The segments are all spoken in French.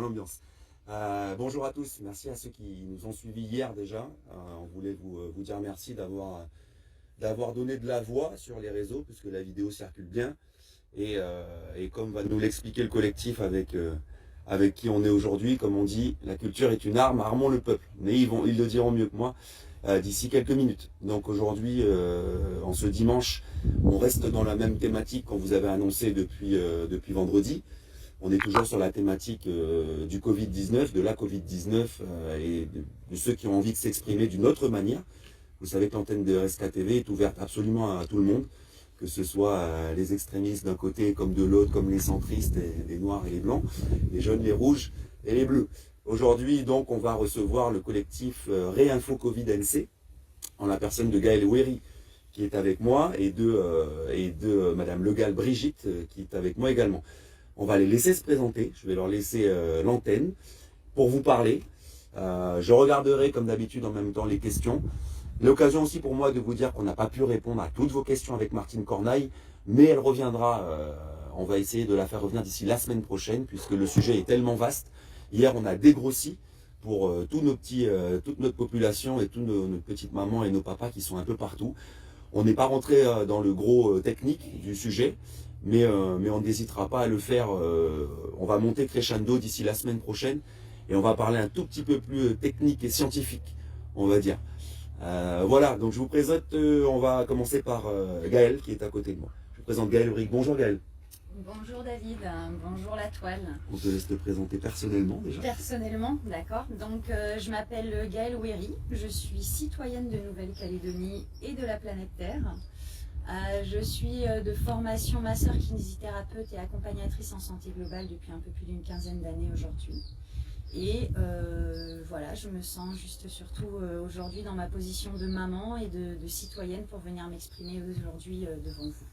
l'ambiance. Bonjour à tous, merci à ceux qui nous ont suivis hier déjà. On voulait vous dire merci d'avoir donné de la voix sur les réseaux, puisque la vidéo circule bien. Et comme va nous l'expliquer le collectif avec qui on est aujourd'hui, comme on dit, la culture est une arme, armons le peuple. Mais ils le diront mieux que moi d'ici quelques minutes. Donc aujourd'hui, en ce dimanche, on reste dans la même thématique qu'on vous avait annoncé depuis vendredi. On est toujours sur la thématique du Covid-19, de la Covid-19 et de ceux qui ont envie de s'exprimer d'une autre manière. Vous savez que l'antenne de RSK TV est ouverte absolument à tout le monde, que ce soit les extrémistes d'un côté comme de l'autre, comme les centristes, les noirs et les blancs, les jaunes, les rouges et les bleus. Aujourd'hui, donc, on va recevoir le collectif Réinfo Covid NC, en la personne de Gaël Ouéry, qui est avec moi, et de Madame Legal Brigitte, qui est avec moi également. On va les laisser se présenter, je vais leur laisser l'antenne pour vous parler. Je regarderai comme d'habitude en même temps les questions. L'occasion aussi pour moi de vous dire qu'on n'a pas pu répondre à toutes vos questions avec Martine Cornaille, mais elle reviendra, on va essayer de la faire revenir d'ici la semaine prochaine, puisque le sujet est tellement vaste. Hier on a dégrossi pour toute notre population et toutes nos petites mamans et nos papas qui sont un peu partout. On n'est pas rentré dans le gros technique du sujet, mais on n'hésitera pas à le faire. On va monter crescendo d'ici la semaine prochaine et on va parler un tout petit peu plus technique et scientifique, on va dire. Voilà, donc je vous présente, on va commencer par Gaël qui est à côté de moi. Je vous présente Gaël Ouéry. Bonjour Gaël. Bonjour David, bonjour la toile. On te laisse te présenter personnellement déjà. Personnellement, d'accord. Donc je m'appelle Gaël Ouéry, je suis citoyenne de Nouvelle-Calédonie et de la planète Terre. Je suis de formation masseur kinésithérapeute et accompagnatrice en santé globale depuis un peu plus d'une quinzaine d'années aujourd'hui. Et voilà, je me sens juste surtout aujourd'hui dans ma position de maman et de citoyenne pour venir m'exprimer aujourd'hui devant vous.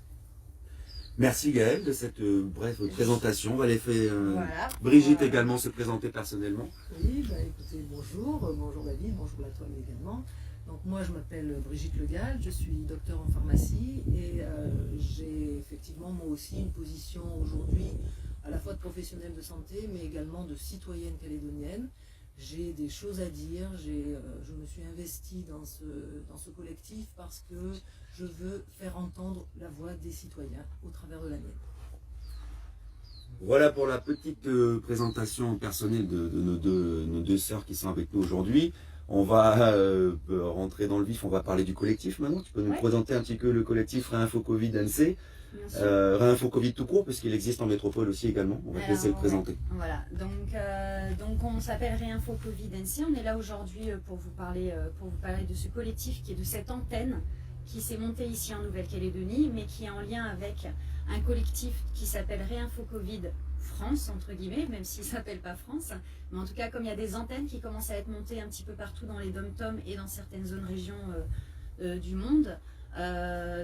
Merci Gaël de cette brève présentation. On va les faire Voilà. Brigitte également se présenter personnellement. Oui, bah écoutez, bonjour David, bonjour la toile également. Donc moi je m'appelle Brigitte Legal, je suis docteur en pharmacie et j'ai effectivement moi aussi une position aujourd'hui à la fois de professionnelle de santé mais également de citoyenne calédonienne. J'ai des choses à dire, je me suis investie dans ce collectif parce que je veux faire entendre la voix des citoyens au travers de la mienne. Voilà pour la petite présentation personnelle de nos deux sœurs qui sont avec nous aujourd'hui. On va rentrer dans le vif, on va parler du collectif maintenant. Tu peux nous présenter un petit peu le collectif Réinfo Covid NC, Réinfo Covid tout court, puisqu'il existe en métropole aussi également. On va te laisser le présenter. Voilà, donc on s'appelle Réinfo Covid NC. On est là aujourd'hui pour vous parler de ce collectif qui est de cette antenne qui s'est montée ici en Nouvelle-Calédonie, mais qui est en lien avec un collectif qui s'appelle Réinfo Covid France, entre guillemets, même s'il ne s'appelle pas France. Mais en tout cas, comme il y a des antennes qui commencent à être montées un petit peu partout dans les dom-toms et dans certaines zones régions du monde,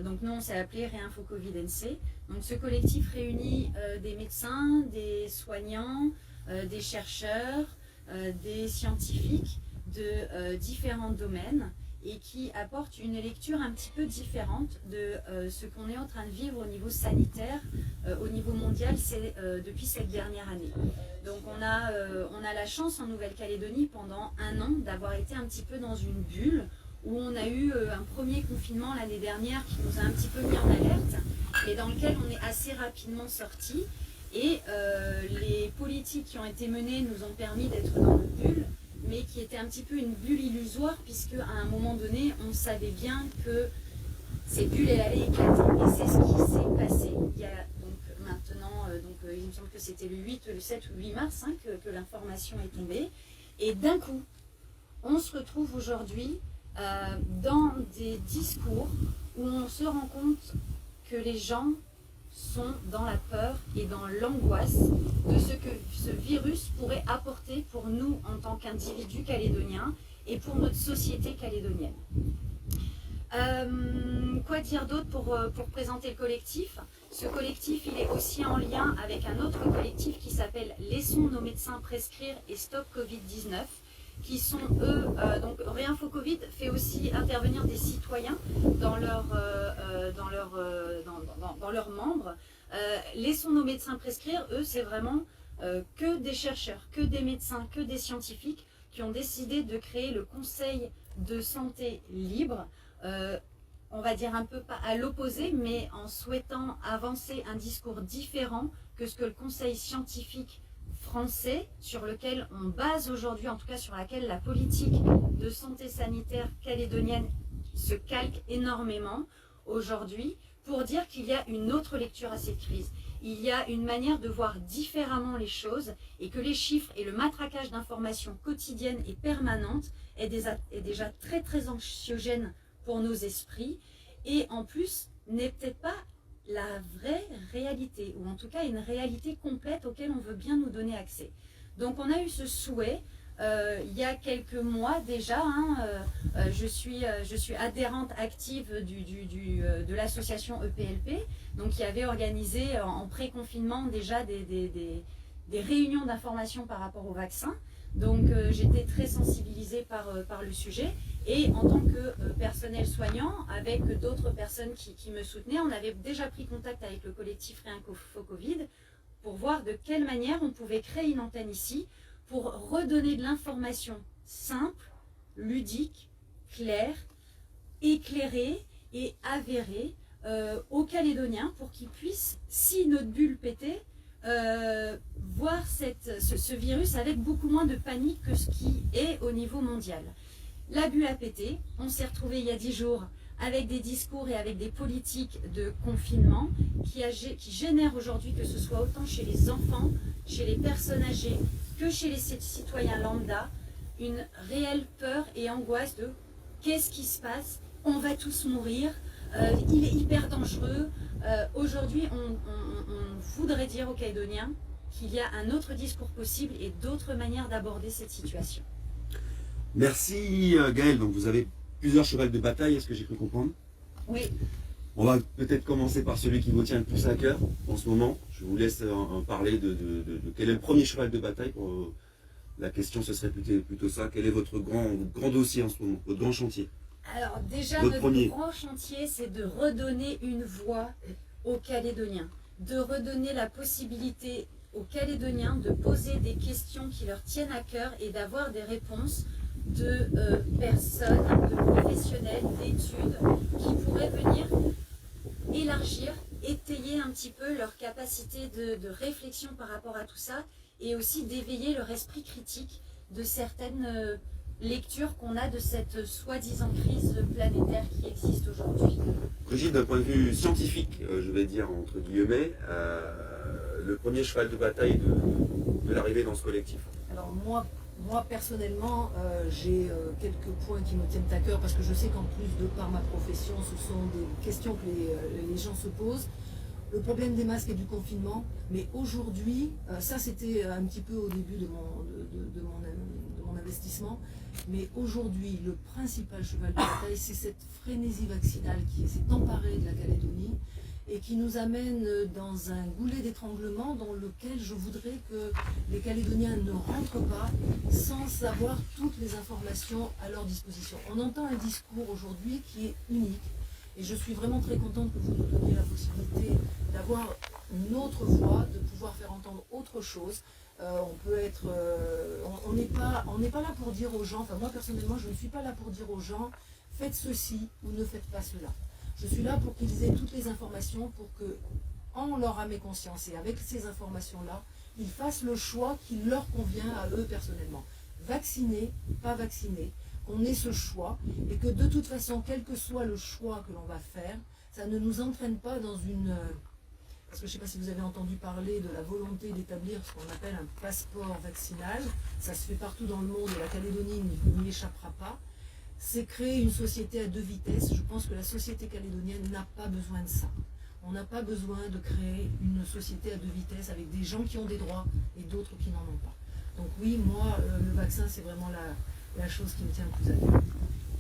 donc nous on s'est appelé Réinfo Covid NC. Donc ce collectif réunit des médecins, des soignants, des chercheurs, des scientifiques de différents domaines et qui apporte une lecture un petit peu différente de ce qu'on est en train de vivre au niveau sanitaire, au niveau mondial depuis cette dernière année. Donc on a la chance en Nouvelle-Calédonie pendant un an d'avoir été un petit peu dans une bulle où on a eu un premier confinement l'année dernière qui nous a un petit peu mis en alerte et dans lequel on est assez rapidement sorti. Et les politiques qui ont été menées nous ont permis d'être dans notre bulle, mais qui était un petit peu une bulle illusoire, puisque à un moment donné, on savait bien que ces bulles, elles allaient éclater. Et c'est ce qui s'est passé. Il y a donc maintenant, il me semble que c'était le 7 ou 8 mars que l'information est tombée. Et d'un coup, on se retrouve aujourd'hui dans des discours où on se rend compte que les gens sont dans la peur et dans l'angoisse de ce que ce virus pourrait apporter pour nous en tant qu'individus calédoniens et pour notre société calédonienne. Quoi dire d'autre pour présenter le collectif? Ce collectif, il est aussi en lien avec un autre collectif qui s'appelle Laissons nos médecins prescrire et Stop Covid-19, qui sont eux, donc Réinfo Covid fait aussi intervenir des citoyens dans leurs membres. Laissons nos médecins prescrire, eux c'est vraiment que des chercheurs, que des médecins, que des scientifiques qui ont décidé de créer le Conseil de santé libre, on va dire un peu à l'opposé, mais en souhaitant avancer un discours différent que ce que le Conseil scientifique français, sur lequel on base aujourd'hui, en tout cas sur laquelle la politique de santé sanitaire calédonienne se calque énormément aujourd'hui, pour dire qu'il y a une autre lecture à cette crise. Il y a une manière de voir différemment les choses et que les chiffres et le matraquage d'informations quotidiennes et permanentes est déjà très très anxiogène pour nos esprits et en plus n'est peut-être pas la vraie réalité, ou en tout cas une réalité complète auquel on veut bien nous donner accès. Donc on a eu ce souhait il y a quelques mois déjà, je suis adhérente active de l'association EPLP, donc qui avait organisé en pré-confinement déjà des réunions d'information par rapport au vaccin. Donc j'étais très sensibilisée par le sujet. Et en tant que personnel soignant, avec d'autres personnes qui me soutenaient, on avait déjà pris contact avec le collectif Rien qu'au Covid pour voir de quelle manière on pouvait créer une antenne ici pour redonner de l'information simple, ludique, claire, éclairée et avérée aux Calédoniens pour qu'ils puissent, si notre bulle pétait, voir ce virus avec beaucoup moins de panique que ce qui est au niveau mondial. La bulle a pété, on s'est retrouvé il y a 10 jours avec des discours et avec des politiques de confinement qui génèrent aujourd'hui, que ce soit autant chez les enfants, chez les personnes âgées, que chez les citoyens lambda, une réelle peur et angoisse de qu'est-ce qui se passe, on va tous mourir, il est hyper dangereux. Aujourd'hui, on voudrait dire aux Calédoniens qu'il y a un autre discours possible et d'autres manières d'aborder cette situation. Merci Gaëlle, donc vous avez plusieurs chevals de bataille, est-ce que j'ai cru comprendre? Oui. On va peut-être commencer par celui qui vous tient le plus à cœur en ce moment. Je vous laisse en parler de quel est le premier cheval de bataille. La question, ce serait plutôt ça. Quel est votre grand dossier en ce moment, votre grand chantier? Alors déjà, notre grand chantier, c'est de redonner une voix aux Calédoniens, de redonner la possibilité aux Calédoniens de poser des questions qui leur tiennent à cœur et d'avoir des réponses de personnes, de professionnels, d'études qui pourraient venir élargir, étayer un petit peu leur capacité de réflexion par rapport à tout ça et aussi d'éveiller leur esprit critique de certaines lectures qu'on a de cette soi-disant crise planétaire qui existe aujourd'hui. Brigitte, d'un point de vue scientifique, je vais dire entre guillemets, le premier cheval de bataille de l'arrivée dans ce collectif. Alors moi personnellement, j'ai quelques points qui me tiennent à cœur parce que je sais qu'en plus de par ma profession, ce sont des questions que les gens se posent. Le problème des masques et du confinement, mais aujourd'hui, ça c'était un petit peu au début de mon investissement, mais aujourd'hui, le principal cheval de bataille, c'est cette frénésie vaccinale qui s'est emparée de la Calédonie et qui nous amène dans un goulet d'étranglement dans lequel je voudrais que les Calédoniens ne rentrent pas sans avoir toutes les informations à leur disposition. On entend un discours aujourd'hui qui est unique et je suis vraiment très contente que vous nous donniez la possibilité d'avoir une autre voix, de pouvoir faire entendre autre chose. On peut être, on n'est pas là pour dire aux gens, enfin moi personnellement je ne suis pas là pour dire aux gens faites ceci ou ne faites pas cela. Je suis là pour qu'ils aient toutes les informations pour que, en leur âme et conscience et avec ces informations-là, ils fassent le choix qui leur convient à eux personnellement. Vacciner, pas vacciner, qu'on ait ce choix et que de toute façon, quel que soit le choix que l'on va faire, ça ne nous entraîne pas dans une... Parce que je ne sais pas si vous avez entendu parler de la volonté d'établir ce qu'on appelle un passeport vaccinal. Ça se fait partout dans le monde et la Calédonie n'y échappera pas. C'est créer une société à deux vitesses. Je pense que la société calédonienne n'a pas besoin de ça. On n'a pas besoin de créer une société à deux vitesses avec des gens qui ont des droits et d'autres qui n'en ont pas. Donc oui, moi, le vaccin, c'est vraiment la chose qui me tient le plus à cœur.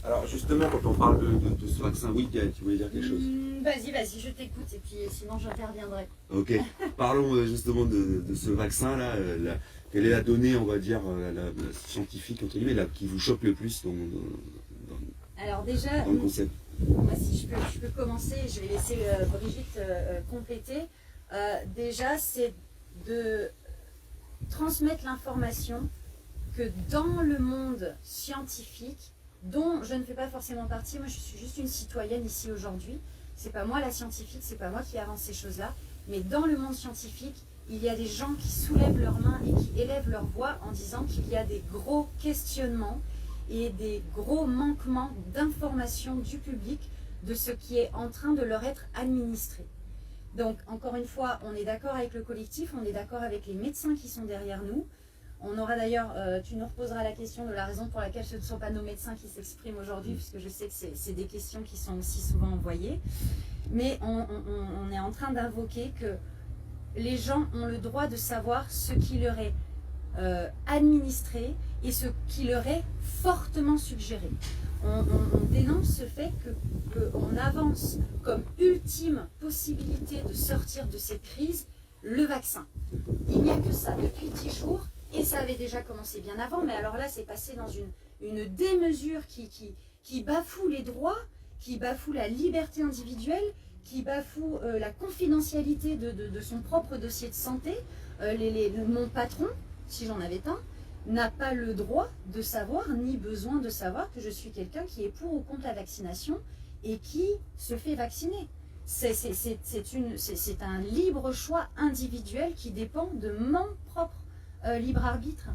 Alors justement, quand on parle de ce vaccin, oui, Gaëlle, tu voulais dire quelque chose? Vas-y, je t'écoute et puis sinon j'interviendrai. Ok, parlons justement de ce vaccin-là. Quelle est la donnée, on va dire, la scientifique, entre guillemets, qui vous choque le plus Alors déjà, dans le concept? Si je peux commencer, je vais laisser Brigitte compléter. Déjà, c'est de transmettre l'information que dans le monde scientifique, dont je ne fais pas forcément partie, moi je suis juste une citoyenne ici aujourd'hui, c'est pas moi la scientifique, c'est pas moi qui avance ces choses-là, mais dans le monde scientifique, il y a des gens qui soulèvent leurs mains et qui élèvent leur voix en disant qu'il y a des gros questionnements et des gros manquements d'information du public de ce qui est en train de leur être administré. Donc, encore une fois, on est d'accord avec le collectif, on est d'accord avec les médecins qui sont derrière nous. On aura d'ailleurs, tu nous reposeras la question de la raison pour laquelle ce ne sont pas nos médecins qui s'expriment aujourd'hui, puisque je sais que c'est des questions qui sont aussi souvent envoyées. Mais on est en train d'invoquer que les gens ont le droit de savoir ce qui leur est administré et ce qui leur est fortement suggéré. On dénonce ce fait qu'on avance comme ultime possibilité de sortir de cette crise le vaccin. Il n'y a que ça depuis 10 jours et ça avait déjà commencé bien avant, mais alors là c'est passé dans une démesure qui bafoue les droits, qui bafoue la liberté individuelle, qui bafoue la confidentialité de son propre dossier de santé. Mon patron, si j'en avais un, n'a pas le droit de savoir, ni besoin de savoir que je suis quelqu'un qui est pour ou contre la vaccination et qui se fait vacciner. C'est un libre choix individuel qui dépend de mon propre libre arbitre.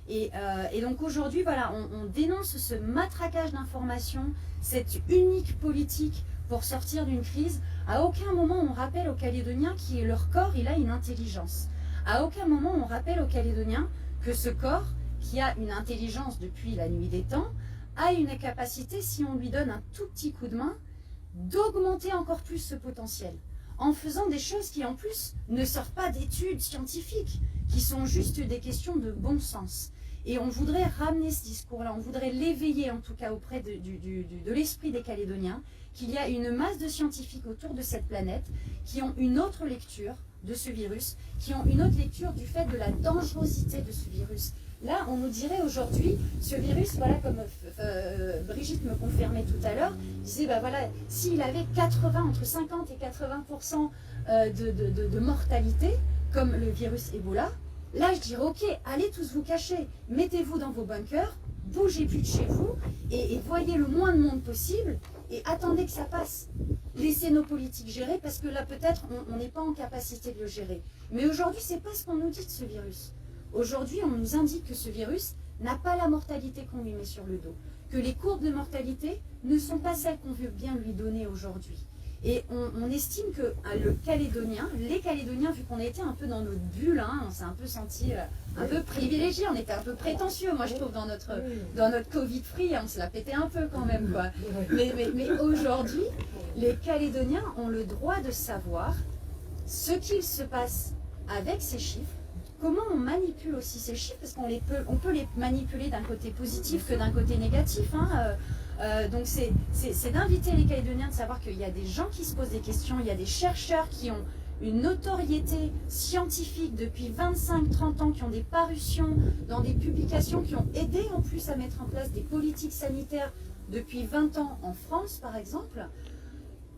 Et donc aujourd'hui, voilà, on dénonce ce matraquage d'informations, cette unique politique pour sortir d'une crise. À aucun moment on rappelle aux Calédoniens que leur corps, il a une intelligence. À aucun moment on rappelle aux Calédoniens que ce corps, qui a une intelligence depuis la nuit des temps, a une capacité, si on lui donne un tout petit coup de main, d'augmenter encore plus ce potentiel, en faisant des choses qui en plus ne sortent pas d'études scientifiques, qui sont juste des questions de bon sens. Et on voudrait ramener ce discours-là, on voudrait l'éveiller en tout cas auprès de l'esprit des Calédoniens, qu'il y a une masse de scientifiques autour de cette planète qui ont une autre lecture de ce virus, qui ont une autre lecture du fait de la dangerosité de ce virus. Là, on nous dirait aujourd'hui, ce virus, voilà, comme Brigitte me confirmait tout à l'heure, disait, bah voilà, s'il avait entre 50 et 80% de mortalité, comme le virus Ebola, là, je dirais, ok, allez tous vous cacher, mettez-vous dans vos bunkers, bougez plus de chez vous, et voyez le moins de monde possible, et attendez que ça passe. Laissez nos politiques gérer, parce que là, peut-être, on n'est pas en capacité de le gérer. Mais aujourd'hui, c'est pas ce qu'on nous dit de ce virus. Aujourd'hui, on nous indique que ce virus n'a pas la mortalité qu'on lui met sur le dos, que les courbes de mortalité ne sont pas celles qu'on veut bien lui donner aujourd'hui. Et on estime que les Calédoniens, vu qu'on était un peu dans notre bulle, hein, on s'est un peu senti un peu privilégiés, on était un peu prétentieux, moi je trouve, dans notre Covid-free, on se la pétait un peu quand même, quoi. Mais aujourd'hui, les Calédoniens ont le droit de savoir ce qu'il se passe avec ces chiffres, comment on manipule aussi ces chiffres, parce qu'on peut les manipuler d'un côté positif que d'un côté négatif. Hein. Donc c'est d'inviter les Calédoniens de savoir qu'il y a des gens qui se posent des questions, il y a des chercheurs qui ont une notoriété scientifique depuis 25-30 ans, qui ont des parutions dans des publications, qui ont aidé en plus à mettre en place des politiques sanitaires depuis 20 ans en France par exemple,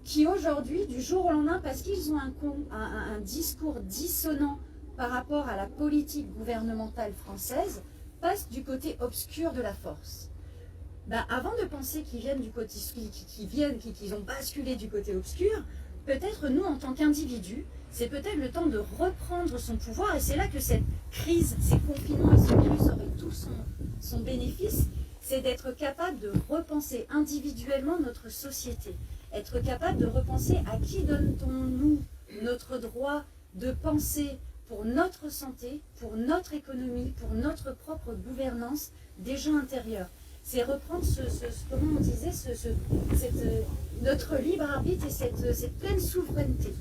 qui aujourd'hui, du jour au lendemain, parce qu'ils ont un discours dissonant par rapport à la politique gouvernementale française, passent du côté obscur de la force. Ben, avant de penser qu'ils viennent du côté qu'ils ont basculé du côté obscur, peut-être nous en tant qu'individus, c'est peut-être le temps de reprendre son pouvoir, et c'est là que cette crise, ces confinements et ce virus auraient tout son bénéfice, c'est d'être capable de repenser individuellement notre société, être capable de repenser à qui donne-t-on-nous notre droit de penser pour notre santé, pour notre économie, pour notre propre gouvernance déjà intérieure. C'est reprendre comment on disait, notre libre arbitre et cette pleine souveraineté.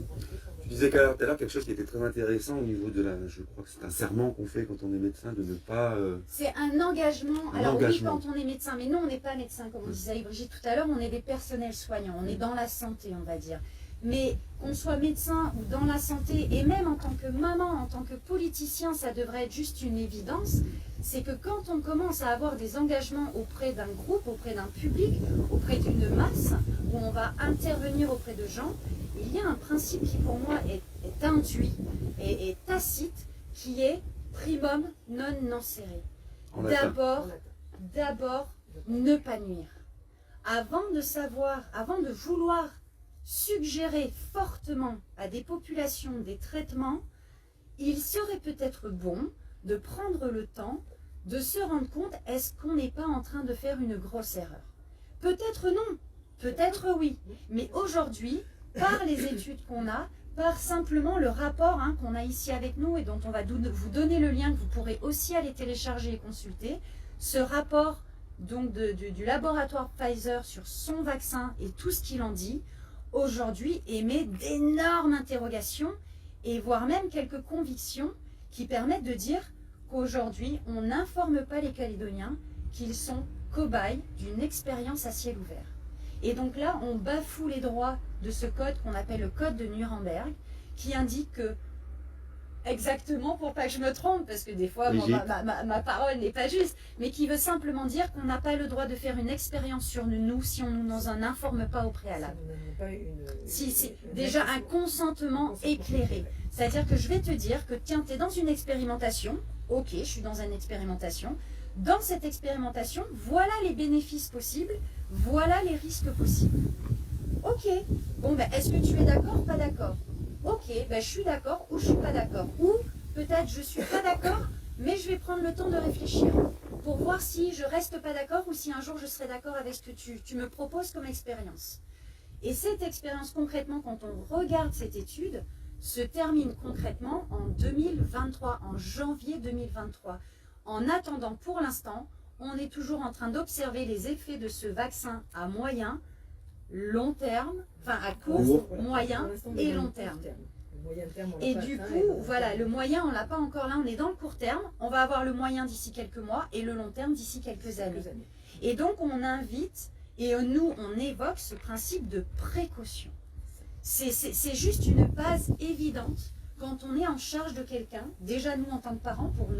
Tu disais tout à l'heure quelque chose qui était très intéressant au niveau de je crois que c'est un serment qu'on fait quand on est médecin, de ne pas... C'est un engagement. Oui, quand on est médecin, mais nous on n'est pas médecin, comme on disait avec Brigitte tout à l'heure, on est des personnels soignants, on est dans la santé, on va dire. Mais qu'on soit médecin ou dans la santé, et même en tant que maman, en tant que politicien, ça devrait être juste une évidence, c'est que quand on commence à avoir des engagements auprès d'un groupe, auprès d'un public, auprès d'une masse, où on va intervenir auprès de gens, il y a un principe qui pour moi est induit et tacite, qui est primum non nocere. En latin. D'abord, ne pas nuire. Avant de vouloir suggérer fortement à des populations des traitements, il serait peut-être bon de prendre le temps de se rendre compte, est-ce qu'on n'est pas en train de faire une grosse erreur? Peut-être non, peut-être oui, mais aujourd'hui, par les études qu'on a, par simplement le rapport qu'on a ici avec nous et dont on va vous donner le lien que vous pourrez aussi aller télécharger et consulter, ce rapport donc du laboratoire Pfizer sur son vaccin et tout ce qu'il en dit, aujourd'hui émet d'énormes interrogations et voire même quelques convictions qui permettent de dire qu'aujourd'hui, on n'informe pas les Calédoniens qu'ils sont cobayes d'une expérience à ciel ouvert. Et donc là, on bafoue les droits de ce code qu'on appelle le code de Nuremberg, qui indique que, exactement, pour pas que je me trompe, parce que des fois, bon, ma parole n'est pas juste, mais qui veut simplement dire qu'on n'a pas le droit de faire une expérience sur nous si on ne nous en informe pas au préalable. Si c'est déjà un consentement éclairé. C'est-à-dire que je vais te dire que, tiens, tu es dans une expérimentation, ok, je suis dans une expérimentation, dans cette expérimentation, voilà les bénéfices possibles, voilà les risques possibles. Ok, bon, ben, est-ce que tu es d'accord, pas d'accord? Ok, ben, je suis d'accord ou je suis pas d'accord. Ou peut-être je suis pas d'accord, mais je vais prendre le temps de réfléchir pour voir si je reste pas d'accord ou si un jour je serai d'accord avec ce que tu me proposes comme expérience. Et cette expérience, concrètement, quand on regarde cette étude, se termine concrètement en 2023, en janvier 2023. En attendant, pour l'instant, on est toujours en train d'observer les effets de ce vaccin à moyen, long terme, enfin à court, moyen et long terme. Et du coup, voilà, le moyen, on ne l'a pas encore là, on est dans le court terme, on va avoir le moyen d'ici quelques mois et le long terme d'ici quelques années. Et donc, on invite et nous, on évoque ce principe de précaution. C'est juste une base évidente quand on est en charge de quelqu'un, déjà nous en tant que parents, pour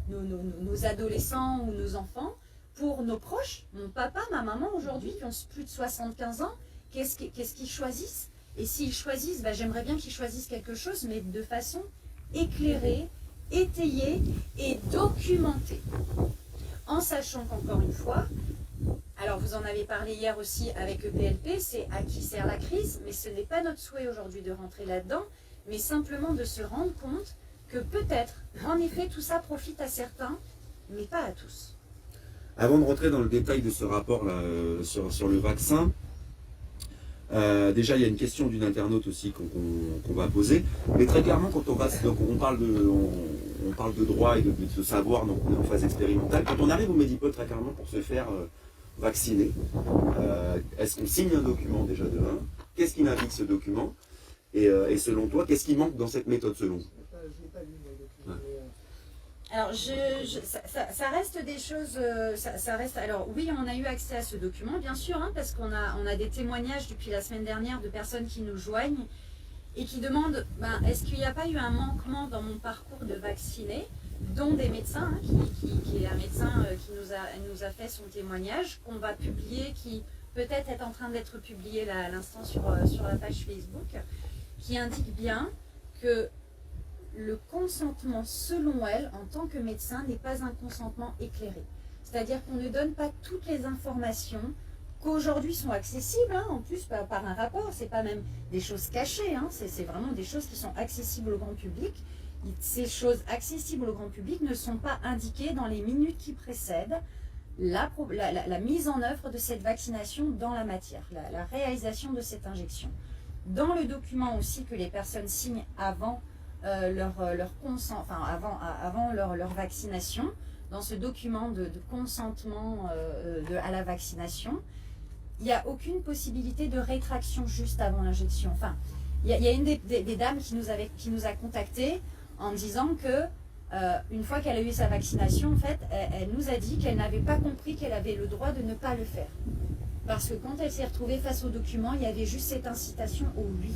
nos adolescents ou nos enfants, pour nos proches, mon papa, ma maman aujourd'hui, qui ont plus de 75 ans, qu'est-ce qu'ils choisissent? Et s'ils choisissent, ben, j'aimerais bien qu'ils choisissent quelque chose, mais de façon éclairée, étayée et documentée. En sachant qu'encore une fois, alors vous en avez parlé hier aussi avec EPLP, c'est à qui sert la crise, mais ce n'est pas notre souhait aujourd'hui de rentrer là-dedans, mais simplement de se rendre compte que peut-être, en effet, tout ça profite à certains, mais pas à tous. Avant de rentrer dans le détail de ce rapport-là sur le vaccin, déjà il y a une question d'une internaute aussi qu'on va poser, mais très clairement quand on parle de droit et de savoir, donc on est en phase expérimentale, quand on arrive au Medipol très clairement pour se faire vacciner, est-ce qu'on signe un document déjà de 1? Qu'est-ce qui indique ce document? Et selon toi, qu'est-ce qui manque dans cette méthode selon vous? Je n'ai pas lu le document. Alors, ça reste des choses, ça reste. Alors oui, on a eu accès à ce document, bien sûr, parce qu'on a des témoignages depuis la semaine dernière de personnes qui nous joignent et qui demandent, est-ce qu'il n'y a pas eu un manquement dans mon parcours de vacciné, dont des médecins, qui est un médecin qui nous a fait son témoignage, qu'on va publier, qui peut-être est en train d'être publié là, à l'instant sur la page Facebook, qui indique bien que le consentement, selon elle, en tant que médecin, n'est pas un consentement éclairé. C'est-à-dire qu'on ne donne pas toutes les informations qu'aujourd'hui sont accessibles, en plus par un rapport, c'est pas même des choses cachées, c'est vraiment des choses qui sont accessibles au grand public. Ces choses accessibles au grand public ne sont pas indiquées dans les minutes qui précèdent la mise en œuvre de cette vaccination dans la matière, la réalisation de cette injection. Dans le document aussi que les personnes signent avant leur vaccination, dans ce document de consentement à la vaccination, il n'y a aucune possibilité de rétraction juste avant l'injection. Enfin, il y a une des dames qui nous a contactés en disant que une fois qu'elle a eu sa vaccination, en fait, elle nous a dit qu'elle n'avait pas compris qu'elle avait le droit de ne pas le faire. Parce que quand elle s'est retrouvée face au document, il y avait juste cette incitation au oui.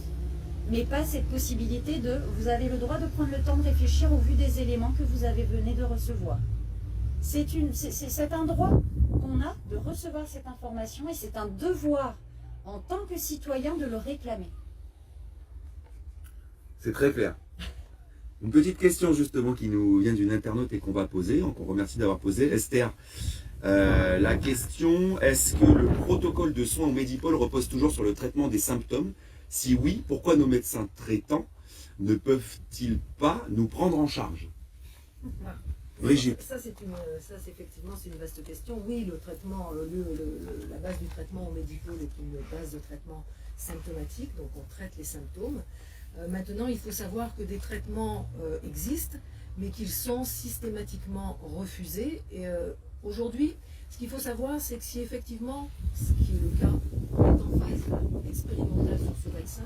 Mais pas cette possibilité de « vous avez le droit de prendre le temps de réfléchir au vu des éléments que vous venez de recevoir ». C'est un droit qu'on a de recevoir cette information et c'est un devoir en tant que citoyen de le réclamer. C'est très clair. Une petite question justement qui nous vient d'une internaute et qu'on va poser, donc on remercie d'avoir posé. Esther, la question, est-ce que le protocole de soins au Medipôle repose toujours sur le traitement des symptômes? Si oui, pourquoi nos médecins traitants ne peuvent-ils pas nous prendre en charge? Brigitte. Ça, c'est effectivement c'est une vaste question. Oui, le traitement, la base du traitement au Medipôle est une base de traitement symptomatique, donc on traite les symptômes. Maintenant, il faut savoir que des traitements existent, mais qu'ils sont systématiquement refusés. Et aujourd'hui, ce qu'il faut savoir, c'est que si effectivement, ce qui est le cas, on est en phase expérimentale sur ce vaccin,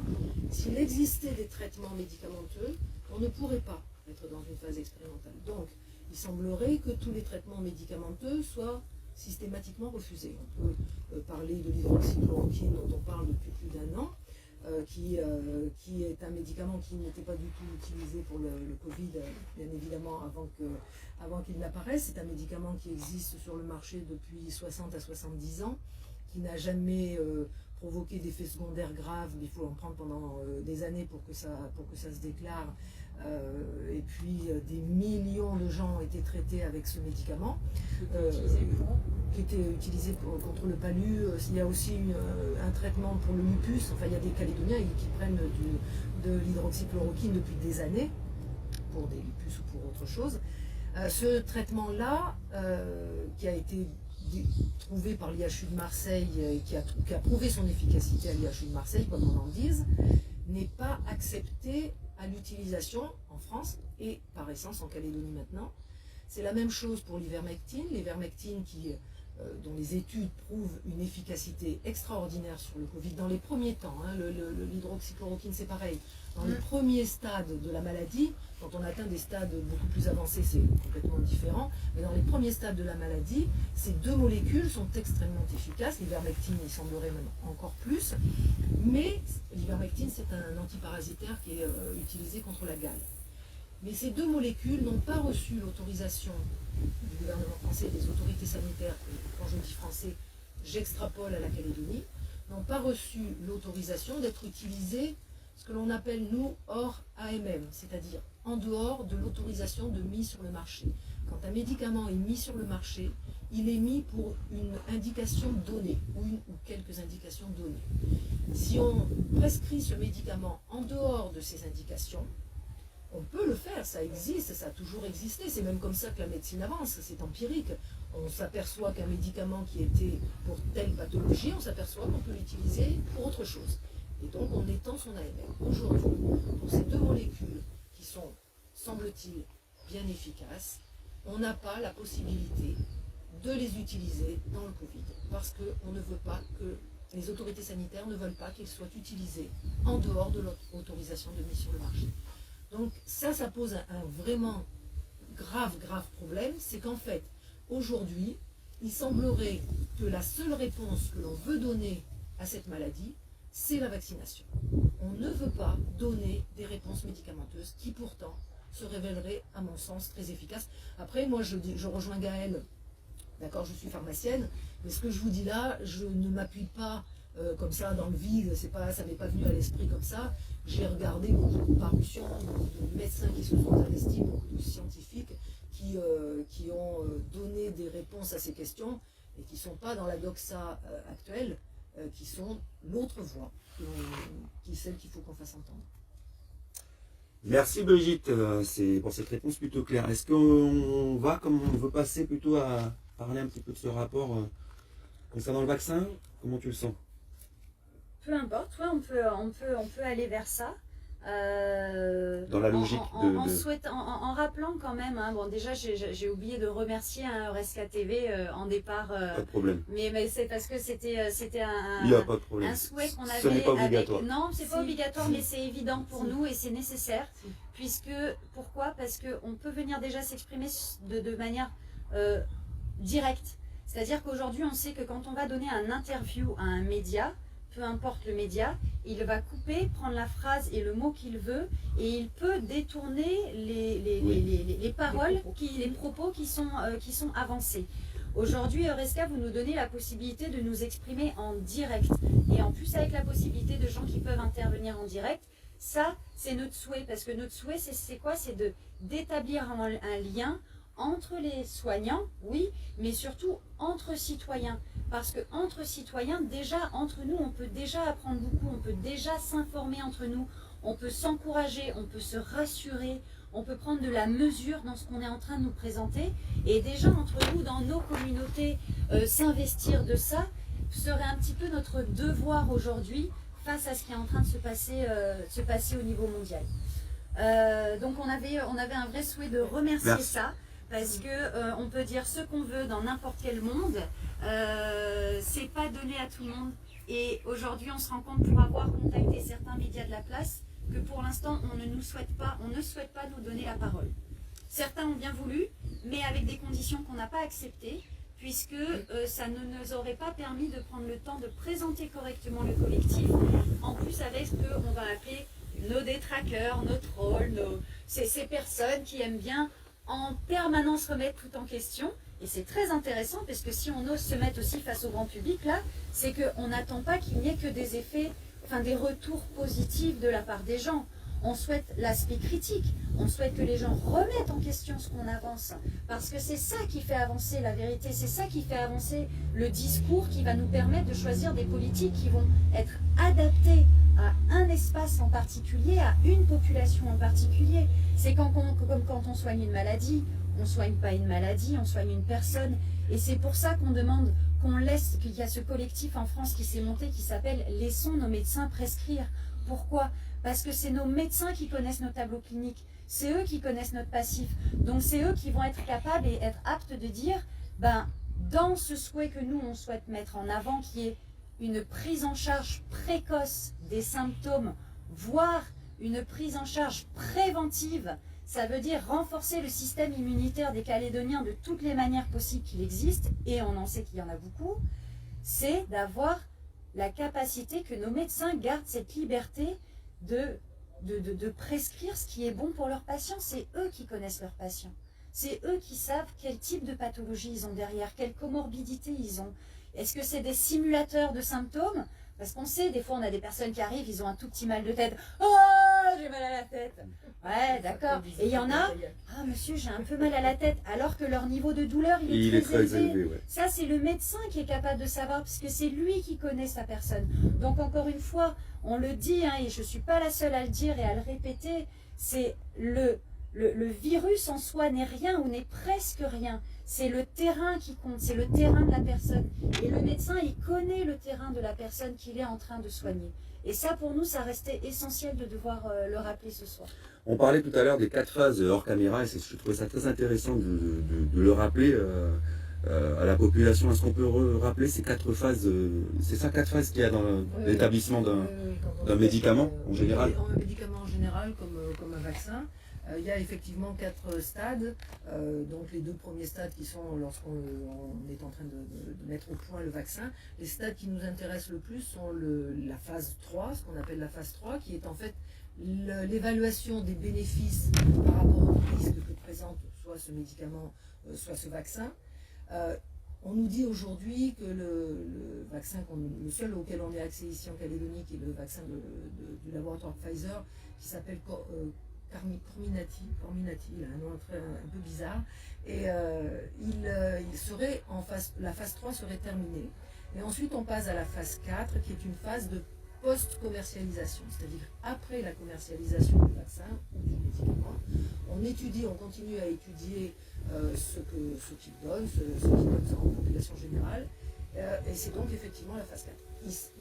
s'il existait des traitements médicamenteux, on ne pourrait pas être dans une phase expérimentale. Donc, il semblerait que tous les traitements médicamenteux soient systématiquement refusés. On peut parler de l'hydroxychloroquine dont on parle depuis plus d'1 an, qui est un médicament qui n'était pas du tout utilisé pour le Covid, bien évidemment, avant qu'il n'apparaisse. C'est un médicament qui existe sur le marché depuis 60 à 70 ans, qui n'a jamais provoqué d'effets secondaires graves, mais il faut en prendre pendant des années pour que ça se déclare. Et puis des millions de gens ont été traités avec ce médicament, qui était utilisé contre le palu. Il y a aussi un traitement pour le lupus. Enfin, il y a des Calédoniens qui prennent de l'hydroxychloroquine depuis des années pour des lupus ou pour autre chose. Ce traitement-là, qui a été trouvé par l'IHU de Marseille et qui a prouvé son efficacité à l'IHU de Marseille, comme on en dise, n'est pas accepté à l'utilisation en France et par essence en Calédonie maintenant. C'est la même chose pour l'ivermectine. L'ivermectine dont les études prouvent une efficacité extraordinaire sur le Covid dans les premiers temps. L'hydroxychloroquine, c'est pareil. Dans les premiers stades de la maladie, quand on atteint des stades beaucoup plus avancés, c'est complètement différent. Mais dans les premiers stades de la maladie, ces deux molécules sont extrêmement efficaces. L'ivermectine, il semblerait même encore plus. Mais l'ivermectine, c'est un antiparasitaire qui est utilisé contre la gale. Mais ces deux molécules n'ont pas reçu l'autorisation du gouvernement français et des autorités sanitaires, et quand je dis français, j'extrapole à la Calédonie, n'ont pas reçu l'autorisation d'être utilisées, ce que l'on appelle, nous, hors AMM, c'est-à-dire en dehors de l'autorisation de mise sur le marché. Quand un médicament est mis sur le marché, il est mis pour une indication donnée, ou une ou quelques indications données. Si on prescrit ce médicament en dehors de ces indications, on peut le faire, ça existe, ça a toujours existé, c'est même comme ça que la médecine avance, c'est empirique. On s'aperçoit qu'un médicament qui était pour telle pathologie, on s'aperçoit qu'on peut l'utiliser pour autre chose. Et donc on étend son AMR. Aujourd'hui, pour ces deux molécules qui sont, semble-t-il, bien efficaces, on n'a pas la possibilité de les utiliser dans le Covid, parce qu'on ne veut pas que les autorités sanitaires ne veulent pas qu'ils soient utilisés en dehors de l'autorisation de mise sur le marché. Donc ça pose un vraiment grave problème, c'est qu'en fait, aujourd'hui, il semblerait que la seule réponse que l'on veut donner à cette maladie, c'est la vaccination. On ne veut pas donner des réponses médicamenteuses qui pourtant se révéleraient, à mon sens, très efficaces. Après, moi, je rejoins Gaëlle, d'accord, je suis pharmacienne, mais ce que je vous dis là, je ne m'appuie pas comme ça dans le vide, ça m'est pas venu à l'esprit comme ça. J'ai regardé beaucoup de parutions de médecins qui se sont investis, beaucoup de scientifiques qui ont donné des réponses à ces questions et qui ne sont pas dans la doxa actuelle, qui sont l'autre voie, qui est celle qu'il faut qu'on fasse entendre. Merci Brigitte, c'est pour cette réponse plutôt claire. Est-ce qu'on va, comme on veut passer plutôt à parler un petit peu de ce rapport concernant le vaccin? Comment tu le sens? Peu importe, ouais, on peut aller vers ça. Dans la logique en rappelant quand même, hein, bon déjà j'ai oublié de remercier Euresca TV en départ. Pas de problème. Mais c'est parce que c'était Il n'y a pas de problème. un souhait qu'on avait. Ce n'est pas obligatoire. Non, c'est pas obligatoire, mais c'est évident pour nous et c'est nécessaire. Pourquoi? Parce qu'on peut venir déjà s'exprimer de manière directe. C'est-à-dire qu'aujourd'hui on sait que quand on va donner un interview à un média, peu importe le média, il va couper, prendre la phrase et le mot qu'il veut, et il peut détourner les paroles, les propos qui sont avancés. Aujourd'hui, Euresca, vous nous donnez la possibilité de nous exprimer en direct, et en plus avec la possibilité de gens qui peuvent intervenir en direct, Ça, c'est notre souhait, parce que notre souhait, c'est quoi? C'est d'établir un lien entre les soignants, oui, mais surtout entre citoyens. Parce que entre citoyens, déjà, entre nous, on peut déjà apprendre beaucoup, on peut déjà s'informer entre nous, on peut s'encourager, on peut se rassurer, on peut prendre de la mesure dans ce qu'on est en train de nous présenter. Et déjà, entre nous, dans nos communautés, s'investir de ça serait un petit peu notre devoir aujourd'hui face à ce qui est en train de se passer au niveau mondial. Donc on avait un vrai souhait de remercier Merci. ça, parce que on peut dire ce qu'on veut dans n'importe quel monde, c'est pas donné à tout le monde. Et aujourd'hui on se rend compte, pour avoir contacté certains médias de la place, que pour l'instant on ne souhaite pas nous donner la parole. Certains ont bien voulu, mais avec des conditions qu'on n'a pas acceptées, puisque ça ne nous aurait pas permis de prendre le temps de présenter correctement le collectif, en plus avec ce qu'on va appeler nos détraqueurs, nos trolls, ces personnes qui aiment bien en permanence remettre tout en question. Et c'est très intéressant, parce que si on ose se mettre aussi face au grand public, là, c'est qu'on n'attend pas qu'il n'y ait que des effets, enfin des retours positifs de la part des gens. On souhaite l'aspect critique, on souhaite que les gens remettent en question ce qu'on avance, parce que c'est ça qui fait avancer la vérité, c'est ça qui fait avancer le discours, qui va nous permettre de choisir des politiques qui vont être adaptées à un espace en particulier, à une population en particulier. C'est comme quand on soigne une maladie, on ne soigne pas une maladie, on soigne une personne. Et c'est pour ça qu'on demande qu'il y a ce collectif en France qui s'est monté, qui s'appelle « Laissons nos médecins prescrire ». Pourquoi ? Parce que c'est nos médecins qui connaissent nos tableaux cliniques, c'est eux qui connaissent notre passif. Donc c'est eux qui vont être capables et être aptes de dire, dans ce souhait que nous, on souhaite mettre en avant, qui est une prise en charge précoce des symptômes, voire une prise en charge préventive, ça veut dire renforcer le système immunitaire des Calédoniens de toutes les manières possibles qu'il existe, et on en sait qu'il y en a beaucoup, c'est d'avoir la capacité que nos médecins gardent cette liberté de prescrire ce qui est bon pour leurs patients. C'est eux qui connaissent leurs patients. C'est eux qui savent quel type de pathologie ils ont derrière, quelle comorbidité ils ont. Est-ce que c'est des simulateurs de symptômes? Parce qu'on sait, des fois, on a des personnes qui arrivent, ils ont un tout petit mal de tête. Oh, j'ai mal à la tête. Ouais, d'accord. Et il y en a, ah monsieur, j'ai un peu mal à la tête, alors que leur niveau de douleur, il est très élevé. Ouais. Ça, c'est le médecin qui est capable de savoir, parce que c'est lui qui connaît sa personne. Donc, encore une fois, on le dit, et je ne suis pas la seule à le dire et à le répéter, c'est le virus en soi n'est rien ou n'est presque rien. C'est le terrain qui compte, c'est le terrain de la personne. Et le médecin, il connaît le terrain de la personne qu'il est en train de soigner. Et ça, pour nous, ça restait essentiel de devoir le rappeler ce soir. On parlait tout à l'heure des 4 phases hors caméra, et je trouvais ça très intéressant de le rappeler à la population. Est-ce qu'on peut rappeler ces 4 phases? C'est ça, 4 phases qu'il y a dans l'établissement d'un médicament en général? Un médicament en général, comme un vaccin. Il y a effectivement 4 stades, donc les 2 premiers stades qui sont lorsqu'on est en train de mettre au point le vaccin. Les stades qui nous intéressent le plus sont la phase 3, ce qu'on appelle la phase 3, qui est en fait l'évaluation des bénéfices par rapport au risque que présente soit ce médicament, soit ce vaccin. On nous dit aujourd'hui que le vaccin, le seul auquel on est accès ici en Calédonie, qui est le vaccin du laboratoire Pfizer, qui s'appelle Comirnaty, il a un nom un peu bizarre, et il serait la phase 3 serait terminée. Et ensuite on passe à la phase 4, qui est une phase de post-commercialisation, c'est-à-dire après la commercialisation du vaccin ou du médicament. On continue à étudier ce qu'il donne, ce qu'il donne en population générale, et c'est donc effectivement la phase 4.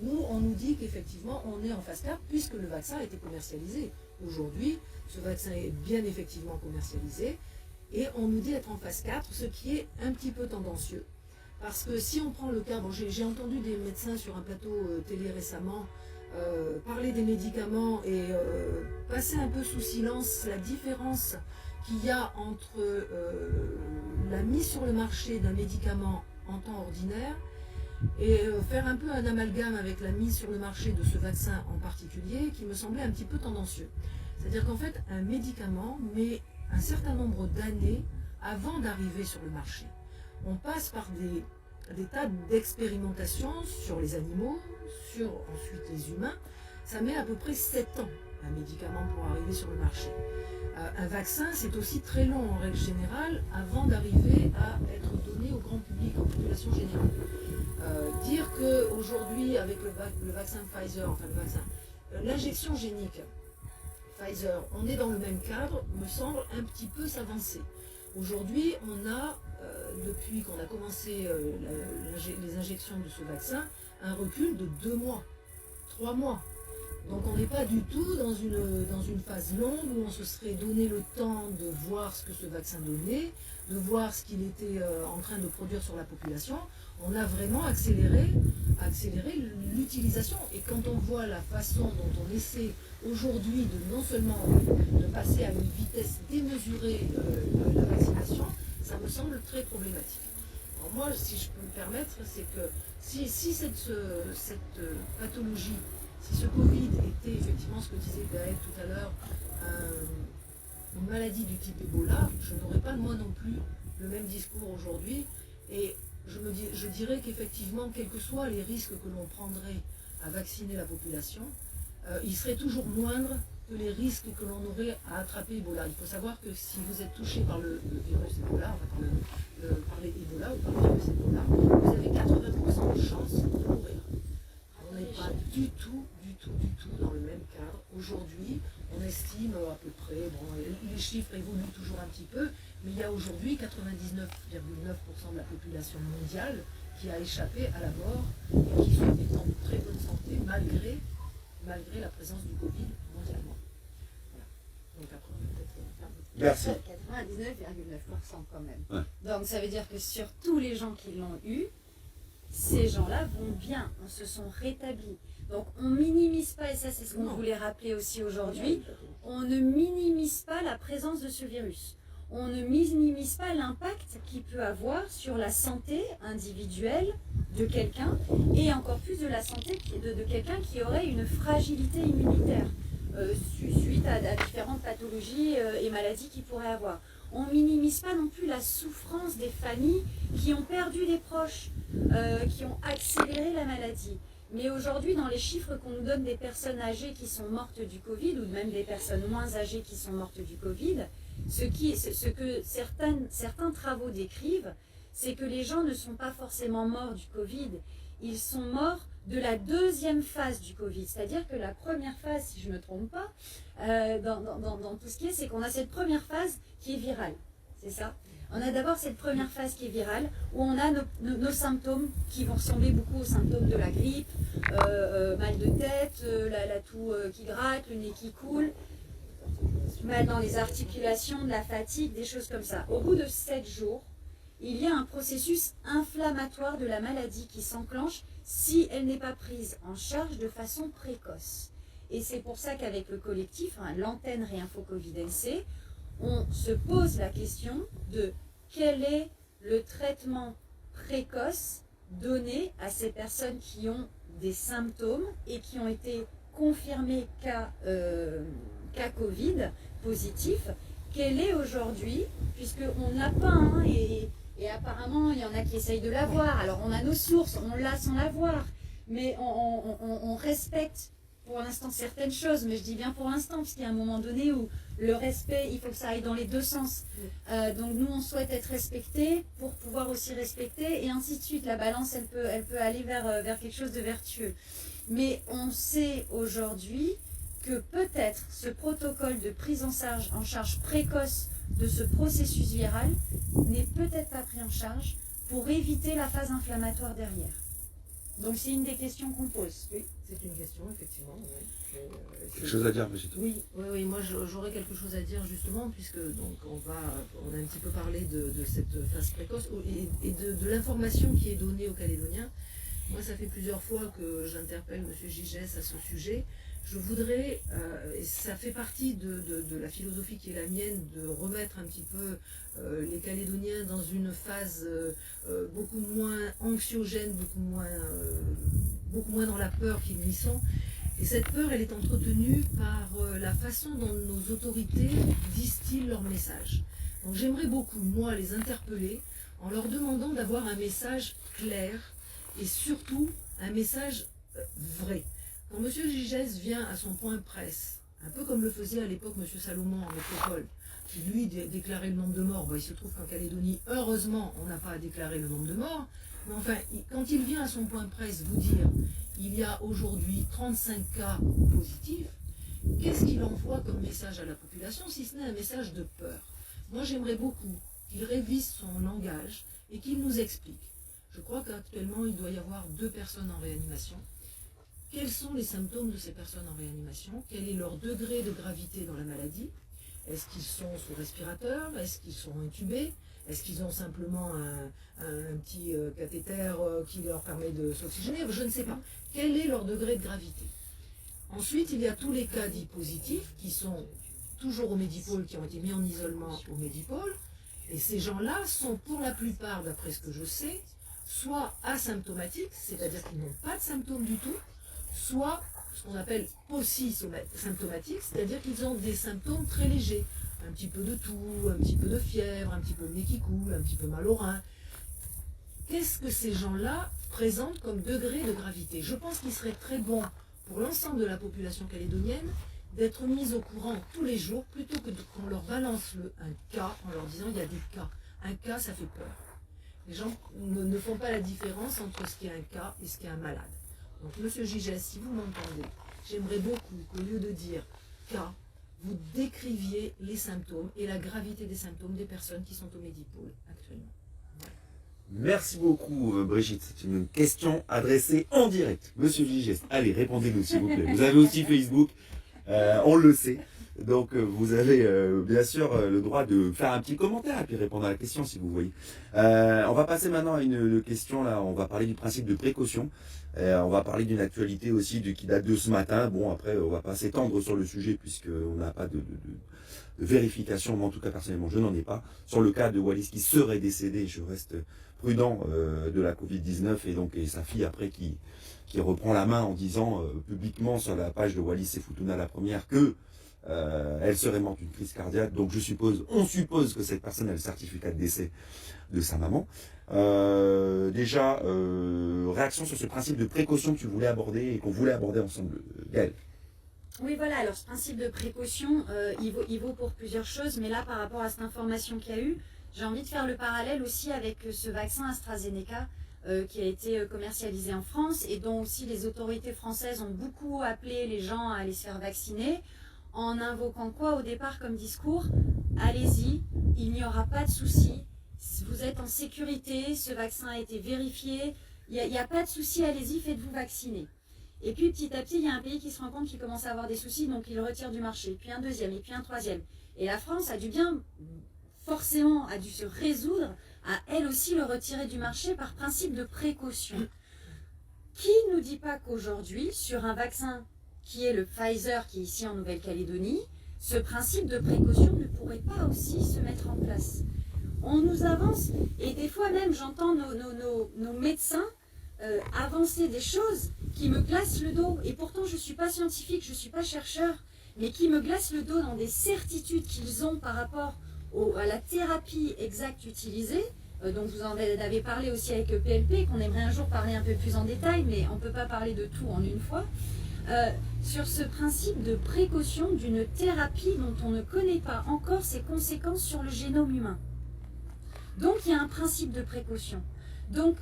Nous, on nous dit qu'effectivement on est en phase 4 puisque le vaccin a été commercialisé. Aujourd'hui, ce vaccin est bien effectivement commercialisé et on nous dit être en phase 4, ce qui est un petit peu tendancieux. Parce que si on prend le cas, j'ai entendu des médecins sur un plateau télé récemment parler des médicaments et passer un peu sous silence la différence qu'il y a entre la mise sur le marché d'un médicament en temps ordinaire et faire un peu un amalgame avec la mise sur le marché de ce vaccin en particulier qui me semblait un petit peu tendancieux. C'est-à-dire qu'en fait, un médicament met un certain nombre d'années avant d'arriver sur le marché. On passe par des tas d'expérimentations sur les animaux, sur ensuite les humains. Ça met à peu près 7 ans un médicament pour arriver sur le marché. Un vaccin, c'est aussi très long en règle générale avant d'arriver à être donné au grand public, en population générale. Dire qu'aujourd'hui, avec le vaccin Pfizer, enfin le vaccin, l'injection génique Pfizer, on est dans le même cadre, me semble un petit peu s'avancer. Aujourd'hui, on a, depuis qu'on a commencé les injections de ce vaccin, un recul de 2 mois, 3 mois. Donc on n'est pas du tout dans une phase longue où on se serait donné le temps de voir ce que ce vaccin donnait, de voir ce qu'il était en train de produire sur la population. On a vraiment accéléré l'utilisation. Et quand on voit la façon dont on essaie aujourd'hui de non seulement de passer à une vitesse démesurée la vaccination, ça me semble très problématique. Alors moi, si je peux me permettre, c'est que si cette pathologie, si ce Covid était effectivement ce que disait Gaël tout à l'heure, une maladie du type Ebola, je n'aurais pas moi non plus le même discours aujourd'hui. Et je dirais qu'effectivement, quels que soient les risques que l'on prendrait à vacciner la population, ils seraient toujours moindres que les risques que l'on aurait à attraper Ebola. Il faut savoir que si vous êtes touché par le virus Ebola, enfin par les Ebola ou par le virus Ebola, vous avez 80% de chances de mourir. On n'est pas du tout dans le même cadre. Aujourd'hui, on estime à peu près, bon, les chiffres évoluent toujours un petit peu, mais il y a aujourd'hui 99,9% de la population mondiale qui a échappé à la mort et qui sont en très bonne santé malgré la présence du Covid mondialement. Voilà. Donc après, peut-être... Merci. 99,9% quand même. Ouais. Donc ça veut dire que sur tous les gens qui l'ont eu, ces gens-là vont bien, on se sont rétablis. Donc on minimise pas, et ça c'est ce qu'on voulait rappeler aussi aujourd'hui, on ne minimise pas la présence de ce virus. On ne minimise pas l'impact qu'il peut avoir sur la santé individuelle de quelqu'un et encore plus de la santé de quelqu'un qui aurait une fragilité immunitaire suite à différentes pathologies et maladies qu'il pourrait avoir. On ne minimise pas non plus la souffrance des familles qui ont perdu des proches, qui ont accéléré la maladie. Mais aujourd'hui, dans les chiffres qu'on nous donne des personnes âgées qui sont mortes du Covid, ou même des personnes moins âgées qui sont mortes du Covid, ce que certains travaux décrivent, c'est que les gens ne sont pas forcément morts du Covid, ils sont morts de la deuxième phase du Covid. C'est-à-dire que la première phase, si je ne me trompe pas, dans tout ce qui est, c'est qu'on a cette première phase qui est virale. C'est ça ? On a d'abord cette première phase qui est virale, où on a nos symptômes qui vont ressembler beaucoup aux symptômes de la grippe, mal de tête, la toux qui gratte, le nez qui coule, mal dans les articulations, de la fatigue, des choses comme ça. Au bout de 7 jours, il y a un processus inflammatoire de la maladie qui s'enclenche si elle n'est pas prise en charge de façon précoce. Et c'est pour ça qu'avec le collectif, l'antenne Réinfo Covid-NC, on se pose la question de quel est le traitement précoce donné à ces personnes qui ont des symptômes et qui ont été confirmés cas Covid positif. Quel est aujourd'hui, puisqu'on n'a pas, et apparemment il y en a qui essayent de l'avoir, alors on a nos sources, on l'a sans l'avoir, mais on respecte pour l'instant certaines choses, mais je dis bien pour l'instant, parce qu'il y a un moment donné où le respect, il faut que ça aille dans les deux sens. Donc nous, on souhaite être respectés pour pouvoir aussi respecter, et ainsi de suite. La balance, elle peut aller vers quelque chose de vertueux. Mais on sait aujourd'hui que peut-être ce protocole de prise en charge précoce de ce processus viral n'est peut-être pas pris en charge pour éviter la phase inflammatoire derrière. Donc c'est une des questions qu'on pose. Oui, c'est une question, effectivement. Oui. Quelque chose à dire, Brigitte ? Oui, moi j'aurais quelque chose à dire justement, puisque donc on a un petit peu parlé de cette phase précoce et de l'information qui est donnée aux Calédoniens. Moi, ça fait plusieurs fois que j'interpelle M. Gigès à ce sujet. Je voudrais, et ça fait partie de la philosophie qui est la mienne, de remettre un petit peu les Calédoniens dans une phase beaucoup moins anxiogène, beaucoup moins dans la peur qu'ils y sont. Et cette peur, elle est entretenue par la façon dont nos autorités distillent leur message. Donc j'aimerais beaucoup, moi, les interpeller en leur demandant d'avoir un message clair et surtout un message vrai. Quand M. Gigès vient à son point presse un peu comme le faisait à l'époque M. Salomon en métropole, qui lui déclarait le nombre de morts. Bon, il se trouve qu'en Calédonie, heureusement, on n'a pas à déclarer le nombre de morts, mais enfin, quand il vient à son point de presse vous dire il y a aujourd'hui 35 cas positifs, qu'est-ce qu'il envoie comme message à la population, si ce n'est un message de peur? Moi, j'aimerais beaucoup qu'il révise son langage et qu'il nous explique. Je crois qu'actuellement, il doit y avoir 2 personnes en réanimation. Quels sont les symptômes de ces personnes en réanimation? Quel est leur degré de gravité dans la maladie? Est-ce qu'ils sont sous respirateur? Est-ce qu'ils sont intubés? Est-ce qu'ils ont simplement un petit cathéter qui leur permet de s'oxygéner? Je ne sais pas. Quel est leur degré de gravité? Ensuite, il y a tous les cas dits positifs qui sont toujours au Medipôle, qui ont été mis en isolement au Medipôle. Et ces gens-là sont pour la plupart, d'après ce que je sais, soit asymptomatiques, c'est-à-dire qu'ils n'ont pas de symptômes du tout, soit ce qu'on appelle paucisymptomatiques, c'est-à-dire qu'ils ont des symptômes très légers. Un petit peu de toux, un petit peu de fièvre, un petit peu de nez qui coule, un petit peu mal au rein. Qu'est-ce que ces gens-là présentent comme degré de gravité? Je pense qu'il serait très bon pour l'ensemble de la population calédonienne d'être mis au courant tous les jours, plutôt que qu'on leur balance un cas en leur disant il y a des cas. Un cas, ça fait peur. Les gens ne font pas la différence entre ce qui est un cas et ce qui est un malade. Donc, Monsieur Gigès, si vous m'entendez, j'aimerais beaucoup qu'au lieu de dire cas, vous décriviez les symptômes et la gravité des symptômes des personnes qui sont au Medipôle actuellement. Merci beaucoup, Brigitte. C'est une question adressée en direct. Monsieur Gigès, allez, répondez-nous, s'il vous plaît. Vous avez aussi Facebook, on le sait. Donc, vous avez bien sûr le droit de faire un petit commentaire et puis répondre à la question, si vous voyez. On va passer maintenant à une question, là. On va parler du principe de précaution. On va parler d'une actualité aussi qui date de ce matin. Bon, après, on va pas s'étendre sur le sujet puisqu'on n'a pas de vérification. Moi, en tout cas, personnellement, je n'en ai pas. Sur le cas de Wallis qui serait décédé, je reste prudent de la Covid-19 et sa fille après qui reprend la main en disant publiquement sur la page de Wallis et Futuna la première que elle serait morte d'une crise cardiaque. Donc on suppose que cette personne a le certificat de décès de sa maman. Déjà, réaction sur ce principe de précaution que tu voulais aborder et qu'on voulait aborder ensemble, Gaëlle. Oui, voilà, alors ce principe de précaution, il vaut pour plusieurs choses, mais là, par rapport à cette information qu'il y a eu, j'ai envie de faire le parallèle aussi avec ce vaccin AstraZeneca qui a été commercialisé en France et dont aussi les autorités françaises ont beaucoup appelé les gens à aller se faire vacciner, en invoquant quoi au départ comme discours? Allez-y, il n'y aura pas de souci, vous êtes en sécurité, ce vaccin a été vérifié, il n'y a pas de souci, allez-y, faites-vous vacciner. Et puis petit à petit, il y a un pays qui se rend compte qu'il commence à avoir des soucis, donc il le retire du marché, puis un deuxième, et puis un troisième. Et la France a dû se résoudre à elle aussi le retirer du marché par principe de précaution. Qui nous dit pas qu'aujourd'hui, sur un vaccin qui est le Pfizer, qui est ici en Nouvelle-Calédonie, ce principe de précaution ne pourrait pas aussi se mettre en place? On nous avance, et des fois même j'entends nos médecins avancer des choses qui me glacent le dos, et pourtant je ne suis pas scientifique, je ne suis pas chercheur, mais qui me glacent le dos dans des certitudes qu'ils ont par rapport à la thérapie exacte utilisée. Donc vous en avez parlé aussi avec PLP, qu'on aimerait un jour parler un peu plus en détail, mais on ne peut pas parler de tout en une fois. Sur ce principe de précaution d'une thérapie dont on ne connaît pas encore ses conséquences sur le génome humain. Donc il y a un principe de précaution. Donc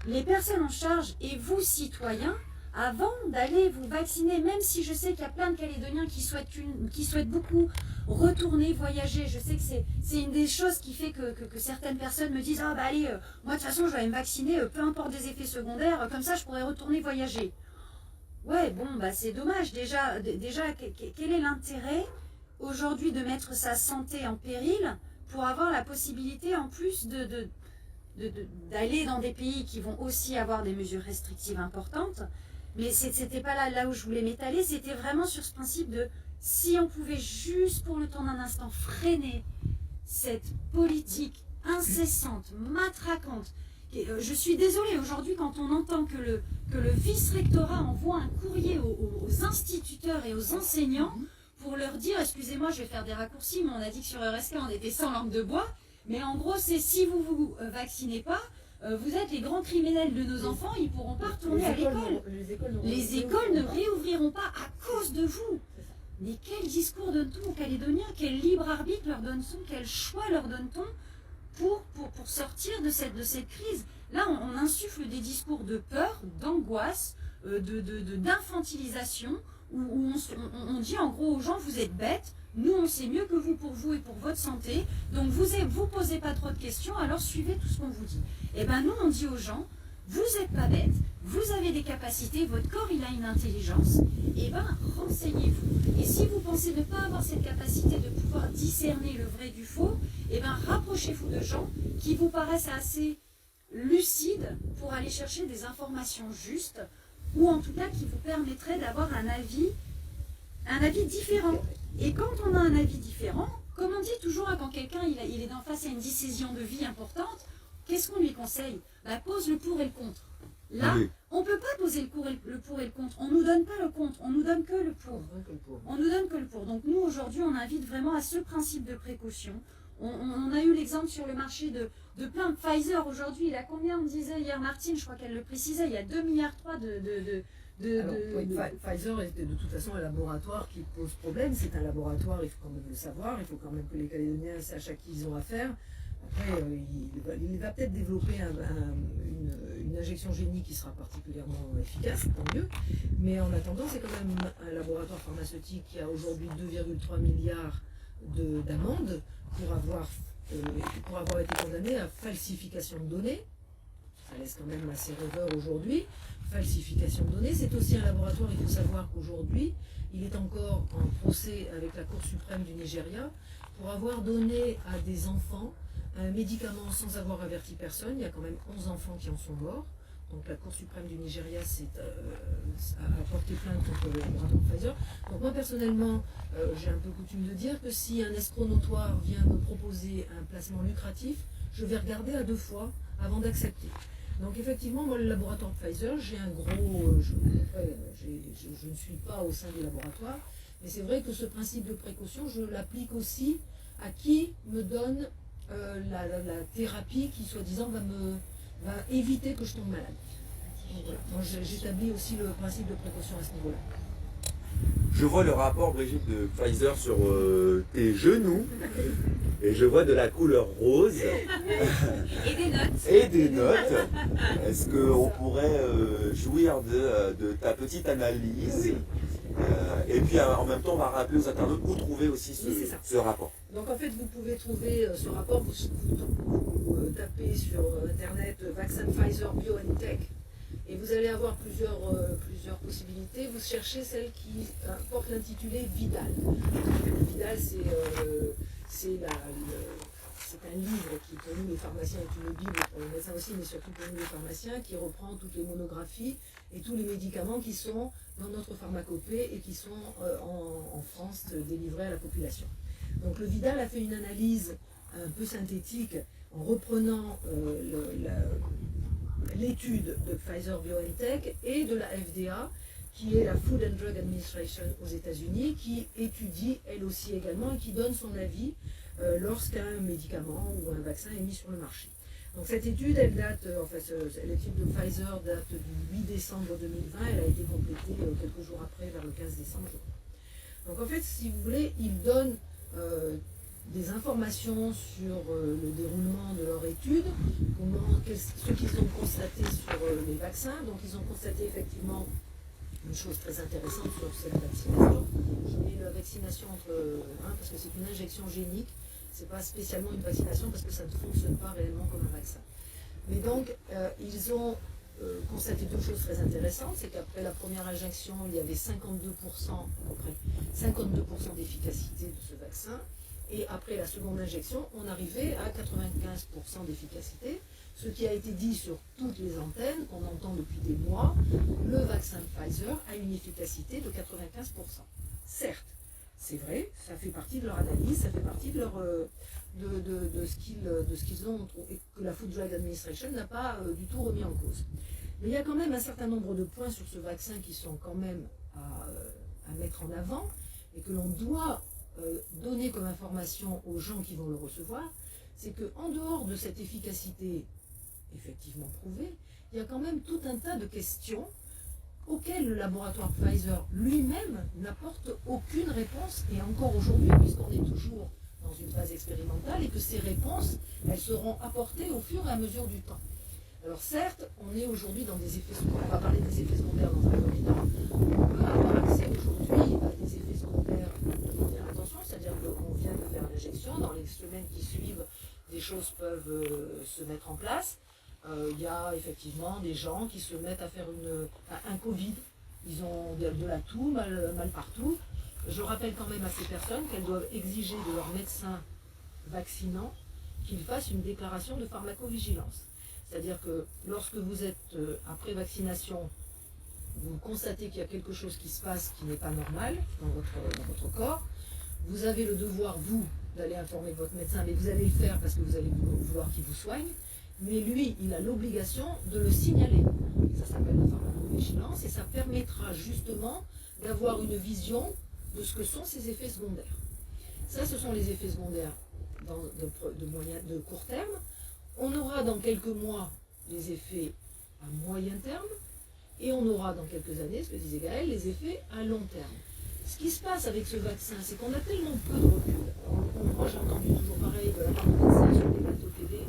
les personnes en charge et vous citoyens, avant d'aller vous vacciner, même si je sais qu'il y a plein de Calédoniens qui souhaitent beaucoup retourner, voyager, je sais que c'est une des choses qui fait que certaines personnes me disent « Ah bah allez, moi de toute façon je vais me vacciner, peu importe des effets secondaires, comme ça je pourrais retourner voyager ». Ouais, bon, bah c'est dommage. Déjà, quel est l'intérêt aujourd'hui de mettre sa santé en péril pour avoir la possibilité en plus d'aller dans des pays qui vont aussi avoir des mesures restrictives importantes? Mais c'était pas là où je voulais m'étaler, c'était vraiment sur ce principe de si on pouvait juste pour le temps d'un instant freiner cette politique incessante, matraquante. Je suis désolée, aujourd'hui, quand on entend que le vice-rectorat envoie un courrier aux instituteurs et aux enseignants pour leur dire, excusez-moi, je vais faire des raccourcis, mais on a dit que sur RSK, on était sans langue de bois, mais en gros, c'est si vous vous vaccinez pas, vous êtes les grands criminels de nos enfants, ils ne pourront pas retourner à l'école. Les écoles ne réouvriront pas à cause de vous. Mais quel discours donne-t-on aux Calédoniens? Quel libre arbitre leur donne-t-on? Quel choix leur donne-t-on pour sortir de cette crise? Là, on insuffle des discours de peur, d'angoisse, d'infantilisation, où on dit en gros aux gens, vous êtes bêtes, nous on sait mieux que vous pour vous et pour votre santé, donc vous posez pas trop de questions, alors suivez tout ce qu'on vous dit. Et bien nous on dit aux gens, vous n'êtes pas bêtes, vous avez des capacités, votre corps il a une intelligence, et bien renseignez-vous. Et si vous pensez ne pas avoir cette capacité de pouvoir discerner le vrai du faux, et bien rapprochez-vous de gens qui vous paraissent assez lucides pour aller chercher des informations justes, ou en tout cas qui vous permettraient d'avoir un avis différent. Et quand on a un avis différent, comme on dit toujours quand quelqu'un il est en face à une décision de vie importante, qu'est-ce qu'on lui conseille? Pose le pour et le contre. Là, oui. On ne peut pas poser le pour et le contre. On ne nous donne pas le contre, on nous donne que le pour. On nous donne que le pour. Donc nous, aujourd'hui, on invite vraiment à ce principe de précaution. On a eu l'exemple sur le marché de plein de Pfizer aujourd'hui. Il a combien, on disait hier Martine, je crois qu'elle le précisait, il y a 2,3 milliards Pfizer est de toute façon un laboratoire qui pose problème. C'est un laboratoire, il faut quand même le savoir, il faut quand même que les Calédoniens sachent à qui ils ont affaire. Après, il va peut-être développer une injection génique qui sera particulièrement efficace, tant mieux. Mais en attendant, c'est quand même un laboratoire pharmaceutique qui a aujourd'hui 2,3 milliards d'amendes pour avoir été condamné à falsification de données. Ça laisse quand même assez rêveur aujourd'hui. Falsification de données, c'est aussi un laboratoire, il faut savoir qu'aujourd'hui, il est encore en procès avec la Cour suprême du Nigeria pour avoir donné à des enfants un médicament sans avoir averti personne. Il y a quand même 11 enfants qui en sont morts. Donc la Cour suprême du Nigeria a porté plainte contre le laboratoire Pfizer. Donc moi personnellement, j'ai un peu coutume de dire que si un escroc notoire vient me proposer un placement lucratif, je vais regarder à 2 fois avant d'accepter. Donc effectivement, moi le laboratoire Pfizer, j'ai un gros... je ne suis pas au sein du laboratoire, mais c'est vrai que ce principe de précaution, je l'applique aussi à qui me donne la thérapie qui soi-disant va éviter que je tombe malade. Donc, voilà. Moi j'établis aussi le principe de précaution à ce niveau-là. Je vois le rapport, Brigitte, de Pfizer sur tes genoux et je vois de la couleur rose. Et des notes. Et des notes. Est-ce qu'on pourrait jouir de ta petite analyse? Et puis en même temps, on va rappeler aux internautes où trouver aussi ce rapport. Donc en fait, vous pouvez trouver ce rapport, vous tapez sur Internet vaccin Pfizer BioNTech et vous allez avoir plusieurs possibilités. Vous cherchez celle qui porte l'intitulé Vidal. Vidal, c'est un livre qui, pour nous les pharmaciens, est une bible, pour les médecins aussi, mais surtout pour nous les pharmaciens, qui reprend toutes les monographies et tous les médicaments qui sont dans notre pharmacopée et qui sont en France délivrés à la population. Donc le Vidal a fait une analyse un peu synthétique en reprenant l'étude de Pfizer BioNTech et de la FDA, qui est la Food and Drug Administration aux États-Unis, qui étudie elle aussi également et qui donne son avis lorsqu'un médicament ou un vaccin est mis sur le marché. Donc cette étude, elle date, l'étude de Pfizer date du 8 décembre 2020, elle a été complétée quelques jours après, vers le 15 décembre. Donc en fait, si vous voulez, il donne des informations sur le déroulement de leur étude, ce qu'ils ont constaté sur les vaccins. Donc ils ont constaté effectivement une chose très intéressante sur cette vaccination, qui est la vaccination parce que c'est une injection génique, c'est pas spécialement une vaccination parce que ça ne fonctionne pas réellement comme un vaccin. Mais donc ils ont constaté 2 choses très intéressantes, c'est qu'après la première injection, il y avait 52% d'efficacité de ce vaccin, et après la seconde injection, on arrivait à 95% d'efficacité, ce qui a été dit sur toutes les antennes, qu'on entend depuis des mois, le vaccin Pfizer a une efficacité de 95%. Certes, c'est vrai, ça fait partie de leur analyse, ça fait partie de ce qu'ils ont, et que la Food Drug Administration n'a pas du tout remis en cause. Mais il y a quand même un certain nombre de points sur ce vaccin qui sont quand même à mettre en avant et que l'on doit donner comme information aux gens qui vont le recevoir, c'est qu'en dehors de cette efficacité effectivement prouvée, il y a quand même tout un tas de questions auxquelles le laboratoire Pfizer lui-même n'apporte aucune réponse, et encore aujourd'hui, puisqu'on est toujours dans une phase expérimentale, et que ces réponses, elles seront apportées au fur et à mesure du temps. Alors certes, on est aujourd'hui dans des effets secondaires, on va parler des effets secondaires dans un premier temps, on peut avoir accès aujourd'hui à des effets secondaires de faire attention, c'est-à-dire qu'on vient de faire l'injection, dans les semaines qui suivent, des choses peuvent se mettre en place. Il y a effectivement des gens qui se mettent à faire un Covid, ils ont de la toux, mal partout. Je rappelle quand même à ces personnes qu'elles doivent exiger de leur médecin vaccinant qu'il fasse une déclaration de pharmacovigilance. C'est-à-dire que lorsque vous êtes après vaccination, vous constatez qu'il y a quelque chose qui se passe qui n'est pas normal dans votre corps, vous avez le devoir, vous, d'aller informer votre médecin, mais vous allez le faire parce que vous allez vouloir qu'il vous soigne, mais lui, il a l'obligation de le signaler. Ça s'appelle la pharmacovigilance et ça permettra justement d'avoir une vision de ce que sont ces effets secondaires. Ça, ce sont les effets secondaires de court terme. On aura dans quelques mois les effets à moyen terme et on aura dans quelques années, ce que disait Gaël, les effets à long terme. Ce qui se passe avec ce vaccin, c'est qu'on a tellement peu de recul. Moi, j'ai entendu toujours pareil de la part de médecins sur des plateaux télé.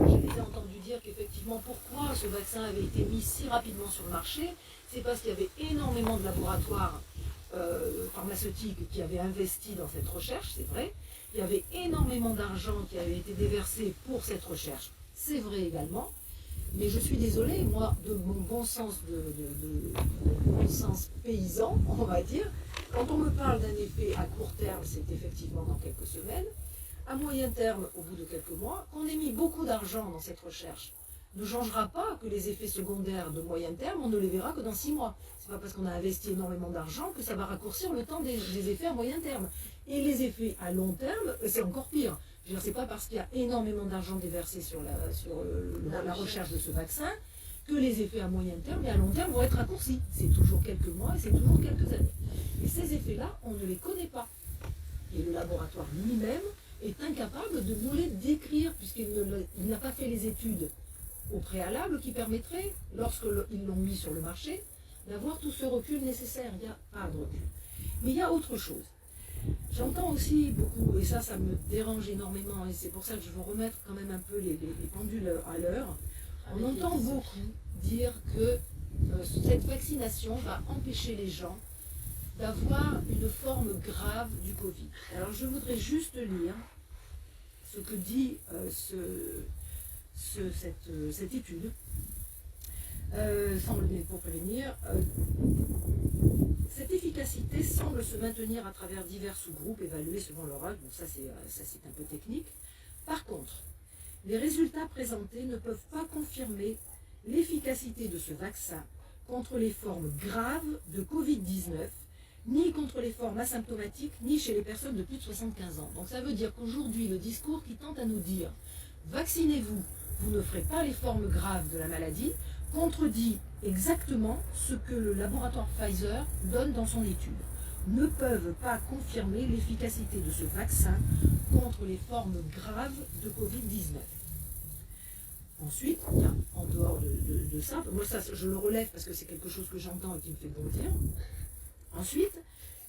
Je les ai entendus dire qu'effectivement, pourquoi ce vaccin avait été mis si rapidement sur le marché, c'est parce qu'il y avait énormément de laboratoires pharmaceutiques qui avaient investi dans cette recherche, c'est vrai. Il y avait énormément d'argent qui avait été déversé pour cette recherche, c'est vrai également. Mais je suis désolée, moi, de mon bon sens, bon sens paysan, on va dire, quand on me parle d'un effet à court terme, c'est effectivement dans quelques semaines, à moyen terme, au bout de quelques mois, qu'on ait mis beaucoup d'argent dans cette recherche ne changera pas que les effets secondaires de moyen terme, on ne les verra que dans 6 mois. C'est pas parce qu'on a investi énormément d'argent que ça va raccourcir le temps des effets à moyen terme. Et les effets à long terme, c'est encore pire. Je veux dire, c'est pas parce qu'il y a énormément d'argent déversé sur la recherche de ce vaccin que les effets à moyen terme et à long terme vont être raccourcis. C'est toujours quelques mois et c'est toujours quelques années. Et ces effets-là, on ne les connaît pas. Et le laboratoire lui-même est incapable de nous les décrire, puisqu'il n'a pas fait les études au préalable qui permettraient, lorsqu'ils l'ont mis sur le marché, d'avoir tout ce recul nécessaire. Il n'y a pas de recul. Mais il y a autre chose. J'entends aussi beaucoup, et ça me dérange énormément, et c'est pour ça que je veux remettre quand même un peu les pendules à l'heure. On entend beaucoup dire que cette vaccination va empêcher les gens d'avoir une forme grave du Covid. Alors je voudrais juste lire ce que dit cette étude, pour prévenir. Cette efficacité semble se maintenir à travers divers sous-groupes évalués selon leur âge. Bon, ça c'est un peu technique. Par contre, les résultats présentés ne peuvent pas confirmer l'efficacité de ce vaccin contre les formes graves de Covid-19, ni contre les formes asymptomatiques, ni chez les personnes de plus de 75 ans. Donc ça veut dire qu'aujourd'hui, le discours qui tente à nous dire « vaccinez-vous, vous ne ferez pas les formes graves de la maladie », contredit exactement ce que le laboratoire Pfizer donne dans son étude. Ne peuvent pas confirmer l'efficacité de ce vaccin contre les formes graves de Covid-19. Ensuite, il y a, en dehors de ça, moi ça je le relève parce que c'est quelque chose que j'entends et qui me fait bondir. Ensuite,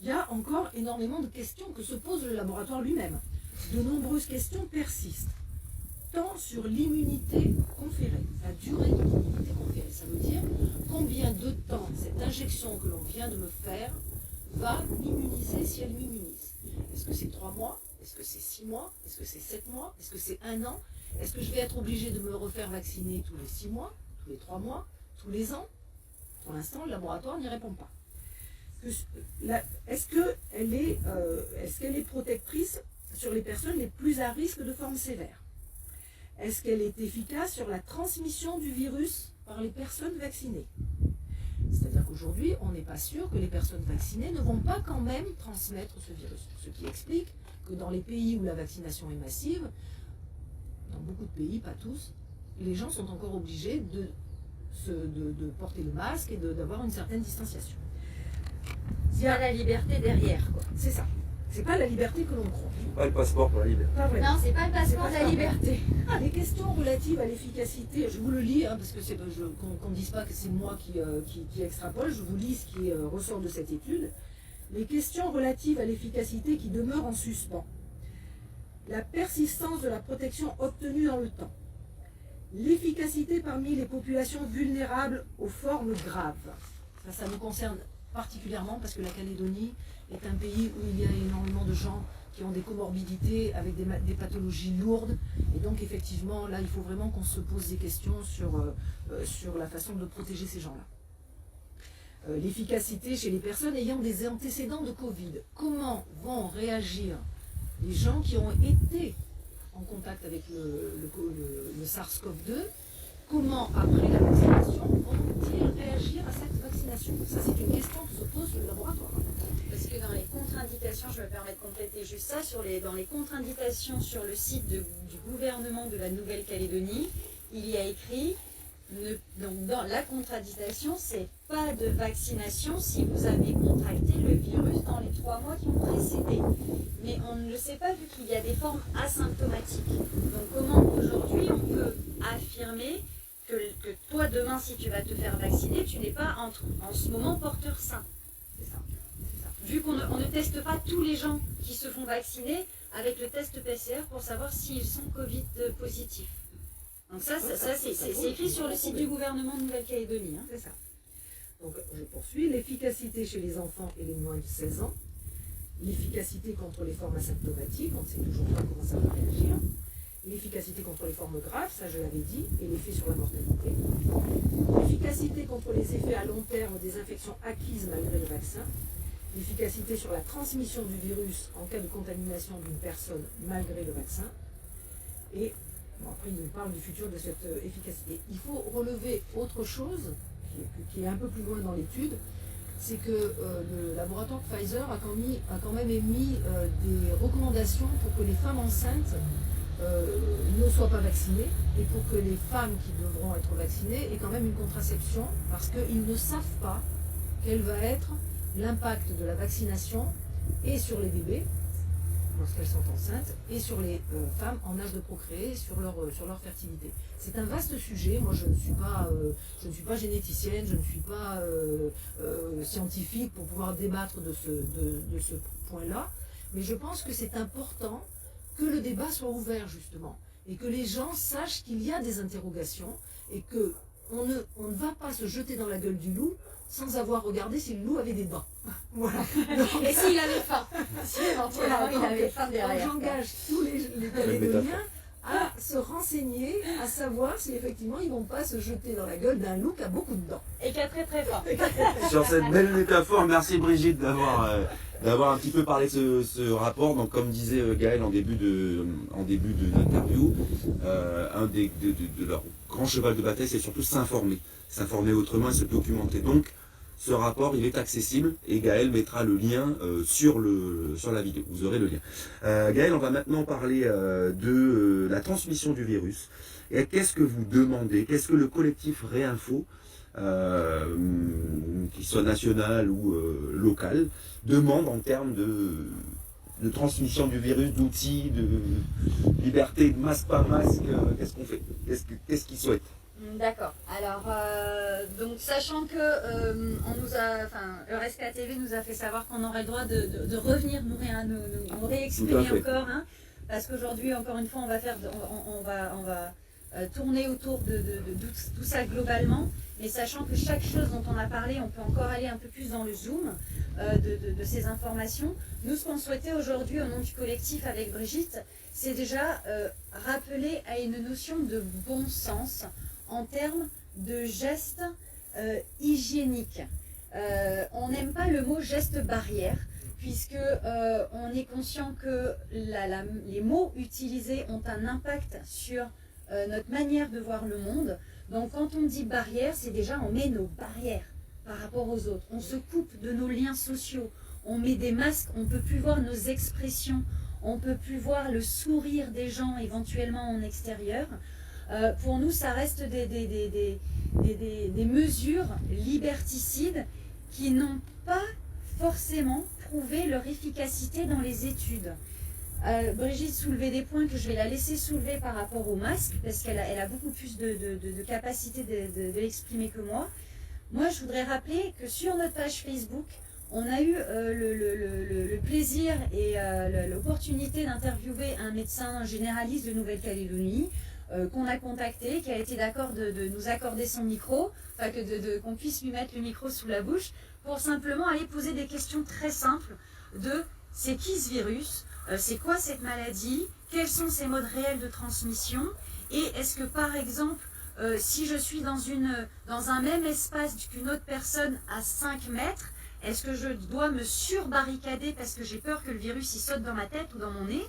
il y a encore énormément de questions que se pose le laboratoire lui-même. De nombreuses questions persistent, tant sur l'immunité conférée, la durée de l'immunité conférée. Ça veut dire combien de temps cette injection que l'on vient de me faire va m'immuniser si elle m'immunise. Est-ce que c'est 3 mois? Est-ce que c'est 6 mois? Est-ce que c'est 7 mois? Est-ce que c'est 1 an? Est-ce que je vais être obligé de me refaire vacciner tous les 6 mois, tous les 3 mois, tous les ans? Pour l'instant, le laboratoire n'y répond pas. Est-ce qu'elle est protectrice sur les personnes les plus à risque de formes sévères? Est-ce qu'elle est efficace sur la transmission du virus par les personnes vaccinées? C'est-à-dire qu'aujourd'hui, on n'est pas sûr que les personnes vaccinées ne vont pas quand même transmettre ce virus. Ce qui explique que dans les pays où la vaccination est massive, dans beaucoup de pays, pas tous, les gens sont encore obligés de porter le masque et d'avoir une certaine distanciation. Il y a la liberté derrière, quoi. C'est ça. C'est pas la liberté que l'on croit. Pas le passeport pour la liberté. Pas vraiment. Non, c'est pas le passeport de la liberté. Les questions relatives à l'efficacité, je vous le lis, parce que qu'on ne dise pas que c'est moi qui extrapole, je vous lis ce qui ressort de cette étude. Les questions relatives à l'efficacité qui demeurent en suspens. La persistance de la protection obtenue dans le temps. L'efficacité parmi les populations vulnérables aux formes graves. Ça nous concerne particulièrement parce que la Calédonie est un pays où il y a énormément de gens qui ont des comorbidités avec des pathologies lourdes. Et donc effectivement, là, il faut vraiment qu'on se pose des questions sur la façon de protéger ces gens-là. L'efficacité chez les personnes ayant des antécédents de Covid. Comment vont réagir les gens qui ont été en contact avec le SARS-CoV-2? Comment, après la vaccination, vont-ils réagir à cette vaccination? Ça, c'est une question que se pose le laboratoire. Parce que dans les contre-indications, je me permets de compléter juste ça, dans les contre-indications sur le site du gouvernement de la Nouvelle-Calédonie, il y a écrit, donc dans la contre-indication, c'est pas de vaccination si vous avez contracté le virus dans les 3 mois qui ont précédé. Mais on ne le sait pas vu qu'il y a des formes asymptomatiques. Donc comment aujourd'hui on peut affirmer que toi demain si tu vas te faire vacciner, tu n'es pas en ce moment porteur sain? C'est ça. Vu qu'on ne teste pas tous les gens qui se font vacciner avec le test PCR pour savoir s'ils sont Covid positifs. Donc ça c'est écrit sur le site du gouvernement de Nouvelle-Calédonie. C'est ça. Donc je poursuis. L'efficacité chez les enfants et les moins de 16 ans. L'efficacité contre les formes asymptomatiques, on ne sait toujours pas comment ça va réagir. L'efficacité contre les formes graves, ça je l'avais dit, et l'effet sur la mortalité. L'efficacité contre les effets à long terme des infections acquises malgré le vaccin. L'efficacité sur la transmission du virus en cas de contamination d'une personne malgré le vaccin. Et bon, après, il nous parle du futur de cette efficacité. Il faut relever autre chose, qui est un peu plus loin dans l'étude, c'est que le laboratoire Pfizer a quand même émis des recommandations pour que les femmes enceintes ne soient pas vaccinées et pour que les femmes qui devront être vaccinées aient quand même une contraception parce qu'ils ne savent pas quel va être l'impact de la vaccination et sur les bébés lorsqu'elles sont enceintes et sur les femmes en âge de procréer, sur leur fertilité. C'est un vaste sujet. Moi, je ne suis pas généticienne, je ne suis pas scientifique pour pouvoir débattre de ce point-là, mais je pense que c'est important que le débat soit ouvert, justement, et que les gens sachent qu'il y a des interrogations et qu'on ne va pas se jeter dans la gueule du loup sans avoir regardé si le loup avait des dents. Voilà. Et s'il avait faim, si éventuellement il avait faim derrière. J'engage tous les Calédoniens à se renseigner, à savoir si effectivement ils ne vont pas se jeter dans la gueule d'un loup qui a beaucoup de dents. Et qui a très très faim. Sur cette belle métaphore, merci Brigitte d'avoir un petit peu parlé de ce rapport. Donc comme disait Gaël en début de l'interview, un de leurs grands chevals de bataille, c'est surtout s'informer. S'informer autrement et se documenter. Donc ce rapport, il est accessible et Gaël mettra le lien sur la vidéo. Vous aurez le lien. Gaël, on va maintenant parler de la transmission du virus. Et qu'est-ce que vous demandez? Qu'est-ce que le collectif Réinfo, qu'il soit national ou local, demande en termes de transmission du virus, d'outils, de liberté, de masque pas masque? Qu'est-ce qu'on fait? Qu'est-ce qu'ils souhaitent? D'accord. Alors, donc sachant que EuresK TV nous a fait savoir qu'on aurait le droit de revenir nous réexprimer encore, hein, parce qu'aujourd'hui, encore une fois, on va tourner autour de tout ça globalement, mais sachant que chaque chose dont on a parlé, on peut encore aller un peu plus dans le zoom de ces informations. Nous, ce qu'on souhaitait aujourd'hui au nom du collectif avec Brigitte, c'est déjà rappeler à une notion de bon sens en termes de gestes hygiéniques. On n'aime pas le mot geste barrière, puisque on est conscient que les mots utilisés ont un impact sur notre manière de voir le monde. Donc quand on dit barrière, c'est déjà on met nos barrières par rapport aux autres. On se coupe de nos liens sociaux, on met des masques, on ne peut plus voir nos expressions, on ne peut plus voir le sourire des gens éventuellement en extérieur. Pour nous, ça reste des mesures liberticides qui n'ont pas forcément prouver leur efficacité dans les études. Brigitte soulevait des points que je vais la laisser soulever par rapport au masque, parce qu'elle a beaucoup plus de capacité de l'exprimer que moi. Moi, je voudrais rappeler que sur notre page Facebook, on a eu le plaisir et l'opportunité d'interviewer un médecin généraliste de Nouvelle-Calédonie qu'on a contacté, qui a été d'accord de nous accorder son micro, enfin qu'on puisse lui mettre le micro sous la bouche, pour simplement aller poser des questions très simples de c'est qui ce virus, c'est quoi cette maladie, quels sont ses modes réels de transmission, et est-ce que par exemple, si je suis dans un même espace qu'une autre personne à 5 mètres, est-ce que je dois me surbarricader parce que j'ai peur que le virus y saute dans ma tête ou dans mon nez?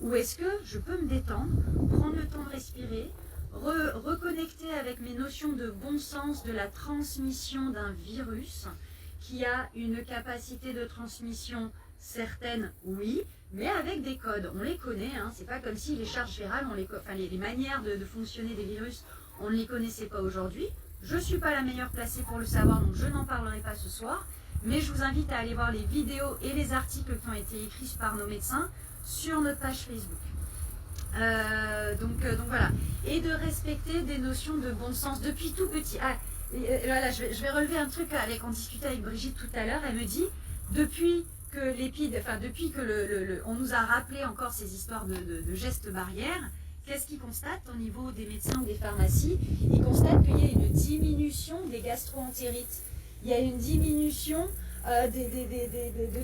Ou est-ce que je peux me détendre, prendre le temps de respirer, reconnecter avec mes notions de bon sens de la transmission d'un virus qui a une capacité de transmission certaine, oui, mais avec des codes. On les connaît, hein, c'est pas comme si les charges virales, les manières de fonctionner des virus, on ne les connaissait pas aujourd'hui. Je ne suis pas la meilleure placée pour le savoir, donc je n'en parlerai pas ce soir. Mais je vous invite à aller voir les vidéos et les articles qui ont été écrits par nos médecins sur notre page Facebook. Donc voilà. Et de respecter des notions de bon sens depuis tout petit. Voilà, je vais relever un truc on discutait avec Brigitte tout à l'heure. Elle me dit, depuis que on nous a rappelé encore ces histoires de gestes barrières, qu'est-ce qu'ils constatent au niveau des médecins ou des pharmacies? Ils constatent qu'il y a une diminution des gastro-entérites. Il y a une diminution de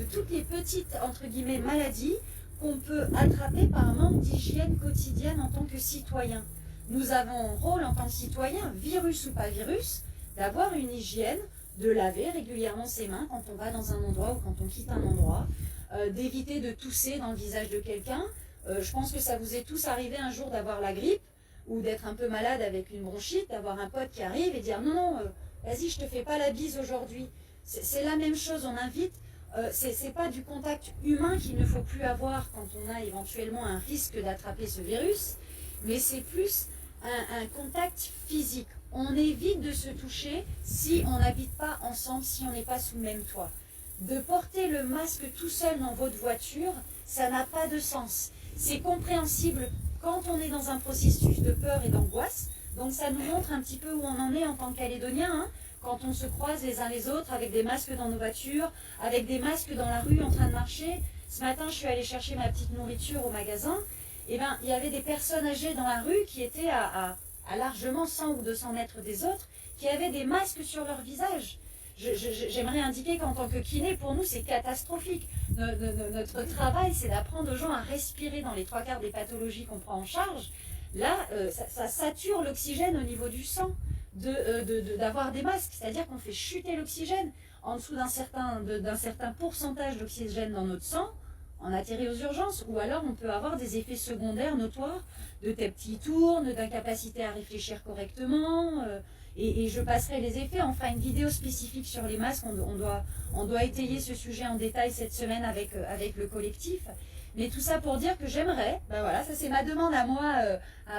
toutes les petites entre guillemets maladies qu'on peut attraper par un manque d'hygiène quotidienne en tant que citoyen. Nous avons un rôle en tant que citoyen, virus ou pas virus, d'avoir une hygiène, de laver régulièrement ses mains quand on va dans un endroit ou quand on quitte un endroit, d'éviter de tousser dans le visage de quelqu'un. Je pense que ça vous est tous arrivé un jour d'avoir la grippe ou d'être un peu malade avec une bronchite, d'avoir un pote qui arrive et dire non, vas-y, je te fais pas la bise aujourd'hui. C'est la même chose, on invite. C'est pas du contact humain qu'il ne faut plus avoir quand on a éventuellement un risque d'attraper ce virus, mais c'est plus un contact physique. On évite de se toucher si on n'habite pas ensemble, si on n'est pas sous le même toit. De porter le masque tout seul dans votre voiture, ça n'a pas de sens. C'est compréhensible quand on est dans un processus de peur et d'angoisse. Donc ça nous montre un petit peu où on en est en tant que Calédoniens, hein, quand on se croise les uns les autres avec des masques dans nos voitures, avec des masques dans la rue en train de marcher. Ce matin, je suis allée chercher ma petite nourriture au magasin. Et ben, il y avait des personnes âgées dans la rue qui étaient à largement 100 ou 200 mètres des autres, qui avaient des masques sur leur visage. J'aimerais indiquer qu'en tant que kiné, pour nous, c'est catastrophique. Notre travail, c'est d'apprendre aux gens à respirer dans les 3/4 des pathologies qu'on prend en charge. Là, ça sature l'oxygène au niveau du sang d'avoir des masques. C'est-à-dire qu'on fait chuter l'oxygène en dessous d'un certain pourcentage d'oxygène dans notre sang. On atterrit aux urgences, ou alors on peut avoir des effets secondaires notoires de tête qui tourne, d'incapacité à réfléchir correctement, et je passerai les effets. On fera une vidéo spécifique sur les masques, on doit étayer ce sujet en détail cette semaine avec le collectif. Mais tout ça pour dire que j'aimerais, ben voilà, ça c'est ma demande à moi,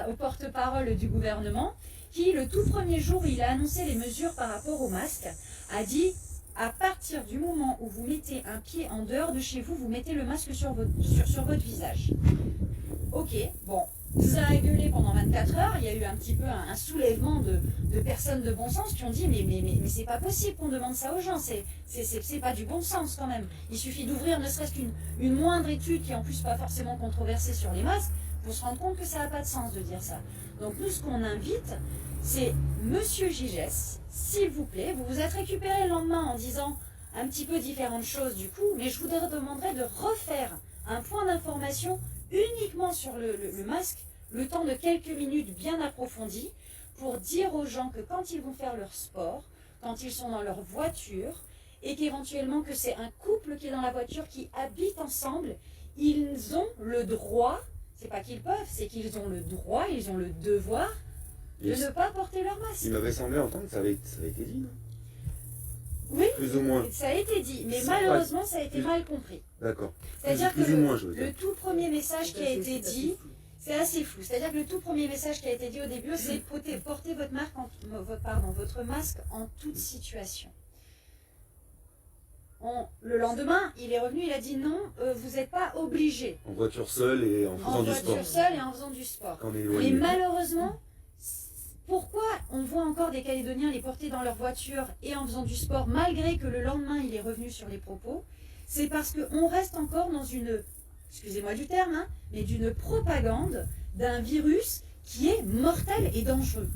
au porte-parole du gouvernement, qui le tout premier jour où il a annoncé les mesures par rapport aux masques, a dit: à partir du moment où vous mettez un pied en dehors de chez vous, vous mettez le masque sur votre visage. Ok, bon, ça a gueulé pendant 24 heures, il y a eu un petit peu un soulèvement de personnes de bon sens qui ont dit mais c'est pas possible qu'on demande ça aux gens, c'est pas du bon sens quand même. Il suffit d'ouvrir ne serait-ce qu'une moindre étude qui est en plus pas forcément controversée sur les masques pour se rendre compte que ça n'a pas de sens de dire ça. Donc nous, ce qu'on invite, c'est Monsieur Gigès, s'il vous plaît, vous vous êtes récupéré le lendemain en disant un petit peu différentes choses du coup, mais je vous demanderai de refaire un point d'information uniquement sur le masque, le temps de quelques minutes bien approfondi, pour dire aux gens que quand ils vont faire leur sport, quand ils sont dans leur voiture, et qu'éventuellement que c'est un couple qui est dans la voiture, qui habite ensemble, ils ont le droit, c'est pas qu'ils peuvent, c'est qu'ils ont le droit, ils ont le devoir de ne pas porter leur masque. Il m'avait semblé entendre que ça avait été dit, non? Oui, plus ou moins. Ça a été dit, mais malheureusement ça a été mal compris. D'accord. C'est-à-dire que le tout premier message qui a été dit, c'est assez flou. C'est-à-dire que le tout premier message qui a été dit au début, c'est porter votre masque en toute situation. Le lendemain, il est revenu, il a dit non, vous n'êtes pas obligé. En voiture seule et en faisant du sport. En voiture seule et en faisant du sport. Quand on est Mais éloigné. malheureusement, pourquoi on voit encore des Calédoniens les porter dans leur voiture et en faisant du sport, malgré que le lendemain, il est revenu sur les propos? C'est parce qu'on reste encore dans une, excusez-moi du terme, hein, mais d'une propagande d'un virus qui est mortel et dangereux.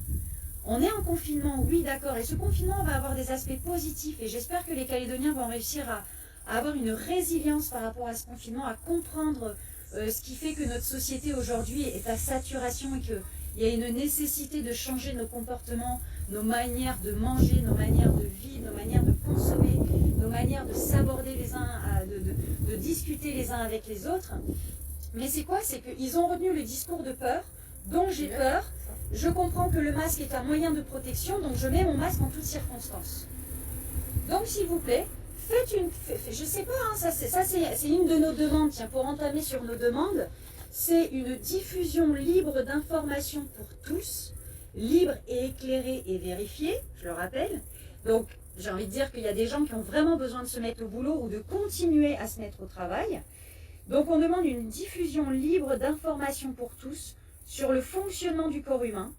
On est en confinement, oui, d'accord, et ce confinement va avoir des aspects positifs, et j'espère que les Calédoniens vont réussir à avoir une résilience par rapport à ce confinement, à comprendre ce qui fait que notre société aujourd'hui est à saturation et qu'il y a une nécessité de changer nos comportements, nos manières de manger, nos manières de vivre, nos manières de consommer, nos manières de s'aborder les uns, de discuter les uns avec les autres. Mais c'est quoi? C'est qu'ils ont retenu le discours de peur, dont j'ai peur. Je comprends que le masque est un moyen de protection, donc je mets mon masque en toutes circonstances. Donc s'il vous plaît, je sais pas, hein, c'est une de nos demandes, tiens, pour entamer sur nos demandes, c'est une diffusion libre d'informations pour tous, libre et éclairée et vérifiée, je le rappelle. Donc j'ai envie de dire qu'il y a des gens qui ont vraiment besoin de se mettre au boulot ou de continuer à se mettre au travail. Donc on demande une diffusion libre d'informations pour tous sur le fonctionnement du corps humain,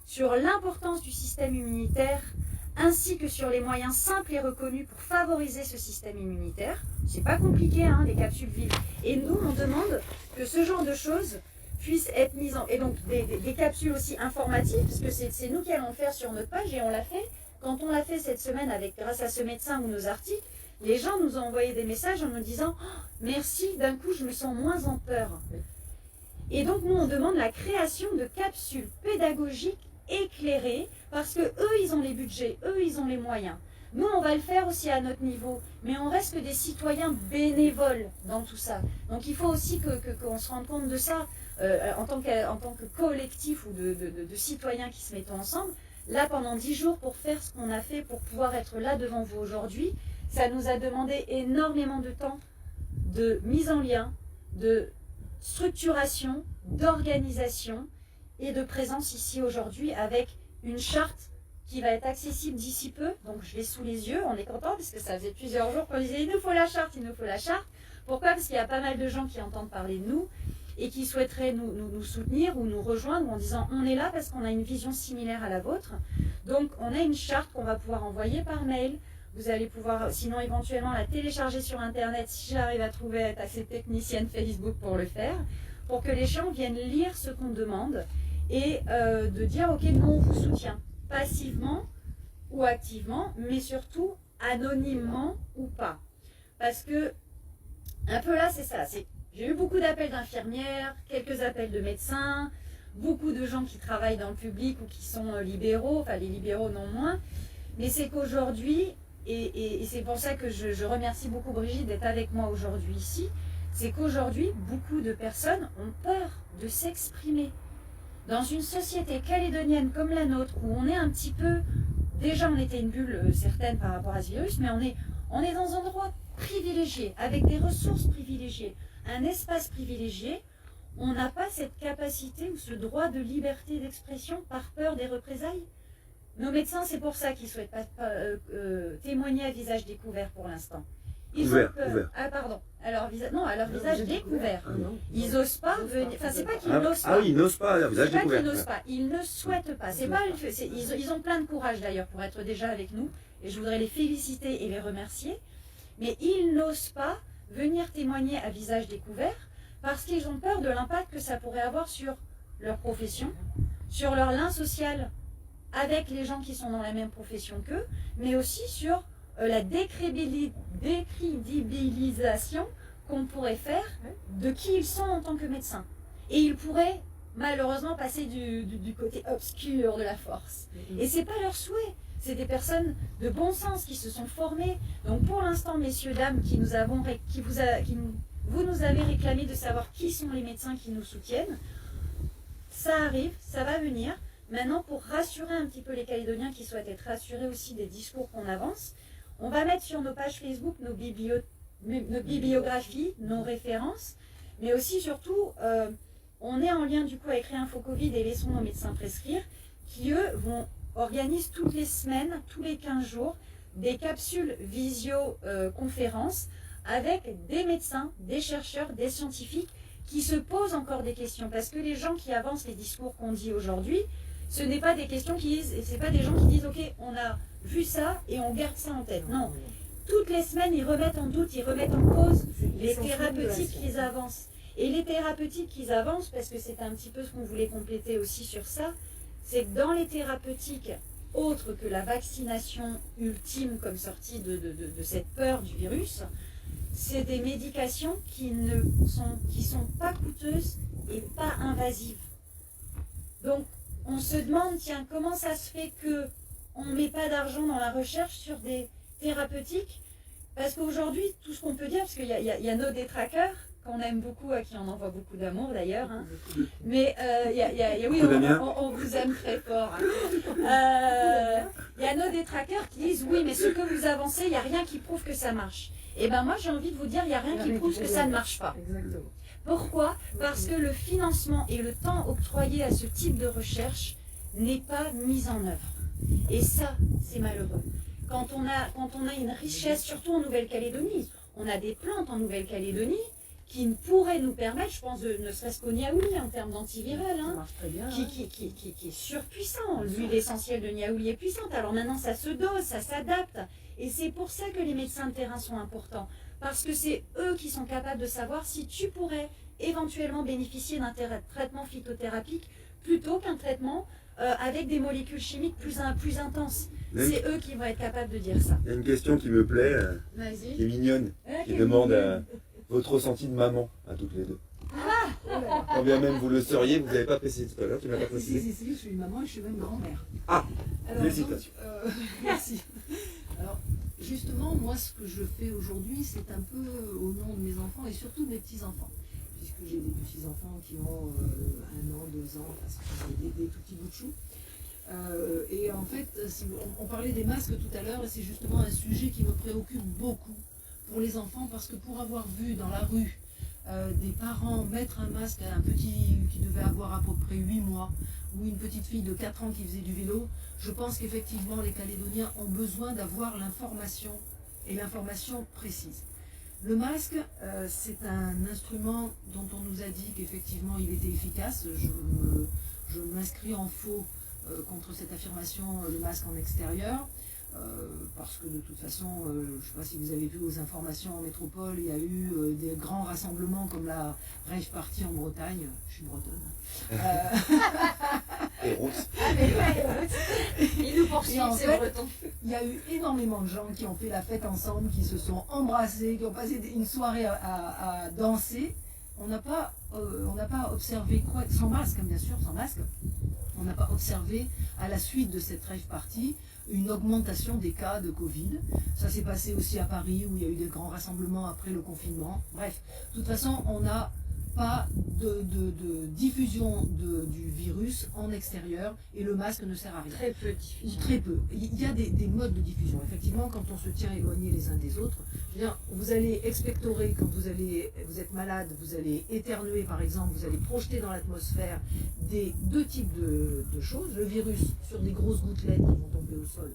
sur l'importance du système immunitaire, ainsi que sur les moyens simples et reconnus pour favoriser ce système immunitaire. C'est pas compliqué, hein, les capsules vives. Et nous, on demande que ce genre de choses puissent être mises en... Et donc des capsules aussi informatives, parce que c'est nous qui allons le faire sur notre page, et on l'a fait. Quand on l'a fait cette semaine grâce à ce médecin ou nos articles, les gens nous ont envoyé des messages en nous disant oh, « Merci, d'un coup, je me sens moins en peur ». Et donc, nous, on demande la création de capsules pédagogiques éclairées, parce que eux, ils ont les budgets, eux, ils ont les moyens. Nous, on va le faire aussi à notre niveau, mais on reste que des citoyens bénévoles dans tout ça. Donc, il faut aussi qu'on se rende compte de ça en tant que collectif ou de citoyens qui se mettent ensemble. Là, pendant 10 jours, pour faire ce qu'on a fait, pour pouvoir être là devant vous aujourd'hui, ça nous a demandé énormément de temps, de mise en lien, de structuration, d'organisation et de présence ici aujourd'hui avec une charte qui va être accessible d'ici peu. Donc je l'ai sous les yeux, on est content parce que ça faisait plusieurs jours qu'on disait il nous faut la charte, il nous faut la charte. Pourquoi? Parce qu'il y a pas mal de gens qui entendent parler de nous et qui souhaiteraient nous soutenir ou nous rejoindre en disant on est là parce qu'on a une vision similaire à la vôtre. Donc on a une charte qu'on va pouvoir envoyer par mail. Vous allez pouvoir, sinon éventuellement, la télécharger sur Internet si j'arrive à trouver être assez technicienne Facebook pour le faire, pour que les gens viennent lire ce qu'on demande et de dire ok, nous on vous soutient passivement ou activement, mais surtout anonymement ou pas. Parce que, un peu là, c'est ça. J'ai eu beaucoup d'appels d'infirmières, quelques appels de médecins, beaucoup de gens qui travaillent dans le public ou qui sont libéraux, enfin les libéraux non moins, mais c'est qu'aujourd'hui, et c'est pour ça que je remercie beaucoup Brigitte d'être avec moi aujourd'hui ici, c'est qu'aujourd'hui, beaucoup de personnes ont peur de s'exprimer. Dans une société calédonienne comme la nôtre, où on est un petit peu, déjà on était une bulle certaine par rapport à ce virus, mais on est dans un endroit privilégié, avec des ressources privilégiées, un espace privilégié, on n'a pas cette capacité ou ce droit de liberté d'expression par peur des représailles. Nos médecins, c'est pour ça qu'ils ne souhaitent pas témoigner à visage découvert pour l'instant. Ils ont peur. Ah pardon. À leur visage découvert. Ils n'osent pas venir. Enfin, c'est pas qu'ils n'osent pas. Ah oui, ils n'osent pas, à visage c'est pas découvert. qu'ils n'osent pas. Ils ne souhaitent pas. Ils ont plein de courage d'ailleurs pour être déjà avec nous. Et je voudrais les féliciter et les remercier. Mais ils n'osent pas venir témoigner à visage découvert parce qu'ils ont peur de l'impact que ça pourrait avoir sur leur profession, sur leur lien social avec les gens qui sont dans la même profession qu'eux, mais aussi sur la décrédibilisation qu'on pourrait faire de qui ils sont en tant que médecins. Et ils pourraient malheureusement passer du côté obscur de la force. Et ce n'est pas leur souhait. C'est des personnes de bon sens qui se sont formées. Donc pour l'instant, messieurs, dames, vous nous avez réclamé de savoir qui sont les médecins qui nous soutiennent. Ça arrive, ça va venir. Maintenant, pour rassurer un petit peu les Calédoniens qui souhaitent être rassurés aussi des discours qu'on avance, on va mettre sur nos pages Facebook nos bibliographies, nos références, mais aussi surtout, on est en lien du coup avec Réinfo Covid et Laissons nos médecins prescrire, qui eux organisent toutes les semaines, tous les 15 jours, des capsules visio-conférences avec des médecins, des chercheurs, des scientifiques qui se posent encore des questions. Parce que les gens qui avancent les discours qu'on dit aujourd'hui, ce n'est pas des questions qui disent, c'est pas des gens qui disent, ok, on a vu ça et on garde ça en tête. Non. Toutes les semaines, ils remettent en doute, ils remettent en cause les thérapeutiques qu'ils avancent. Et les thérapeutiques qu'ils avancent, parce que c'est un petit peu ce qu'on voulait compléter aussi sur ça, c'est que dans les thérapeutiques autres que la vaccination ultime comme sortie de cette peur du virus, c'est des médications qui sont pas coûteuses et pas invasives. Donc, on se demande, tiens, comment ça se fait qu'on ne met pas d'argent dans la recherche sur des thérapeutiques? Parce qu'aujourd'hui, tout ce qu'on peut dire, parce qu'il y a nos détraqueurs, qu'on aime beaucoup, à qui on envoie beaucoup d'amour d'ailleurs, hein. Mais oui, on vous aime très fort. Il y a nos détraqueurs qui disent, oui, mais ce que vous avancez, il n'y a rien qui prouve que ça marche. Et bien moi, j'ai envie de vous dire, il n'y a rien qui prouve que ça ne marche pas. Exactement. Pourquoi? Parce que le financement et le temps octroyé à ce type de recherche n'est pas mis en œuvre. Et ça, c'est malheureux. Quand on a une richesse, surtout en Nouvelle-Calédonie, on a des plantes en Nouvelle-Calédonie qui pourraient nous permettre, je pense, ne serait-ce qu'au niaouli en termes d'antiviral, hein, qui est surpuissant. L'huile essentielle de niaouli est puissante. Alors maintenant, ça se dose, ça s'adapte. Et c'est pour ça que les médecins de terrain sont importants. Parce que c'est eux qui sont capables de savoir si tu pourrais éventuellement bénéficier d'un traitement phytothérapique plutôt qu'un traitement avec des molécules chimiques plus intenses. C'est eux qui vont être capables de dire ça. Il y a une question qui me plaît, qui est mignonne, qui demande votre ressenti de maman à toutes les deux. Quand bien même vous le seriez, vous n'avez pas précisé tout à l'heure, tu m'as pas précisé. Si, je suis maman et je suis même grand-mère. Ah, alors, félicitations. Donc, merci. Alors, justement, moi, ce que je fais aujourd'hui, c'est un peu au nom de mes enfants et surtout de mes petits-enfants. Puisque j'ai des petits-enfants qui ont 1 an, 2 ans, enfin, des tout petits bouts de chou. Et en fait, on parlait des masques tout à l'heure, et c'est justement un sujet qui me préoccupe beaucoup pour les enfants, parce que pour avoir vu dans la rue des parents mettre un masque à un petit qui devait avoir à peu près 8 mois, ou une petite fille de 4 ans qui faisait du vélo, je pense qu'effectivement les Calédoniens ont besoin d'avoir l'information, et l'information précise. Le masque, c'est un instrument dont on nous a dit qu'effectivement il était efficace. Je m'inscris en faux contre cette affirmation, le masque en extérieur, parce que de toute façon, je ne sais pas si vous avez vu aux informations en métropole, il y a eu des grands rassemblements comme la rave party en Bretagne, je suis bretonne. Et Rousse. Il nous poursuit, c'est breton. Il y a eu énormément de gens qui ont fait la fête ensemble, qui se sont embrassés, qui ont passé une soirée à danser. On n'a pas observé quoi, sans masque, bien sûr, sans masque. On n'a pas observé, à la suite de cette rave party, une augmentation des cas de Covid. Ça s'est passé aussi à Paris, où il y a eu des grands rassemblements après le confinement. Bref, de toute façon, on n'a pas de diffusion du virus en extérieur, et le masque ne sert à rien. Très peu de diffusion. Très peu. Il y a des modes de diffusion. Effectivement, quand on se tient éloignés les uns des autres, vous allez expectorer quand vous êtes malade, vous allez éternuer par exemple, vous allez projeter dans l'atmosphère deux types de choses. Le virus sur des grosses gouttelettes qui vont tomber au sol,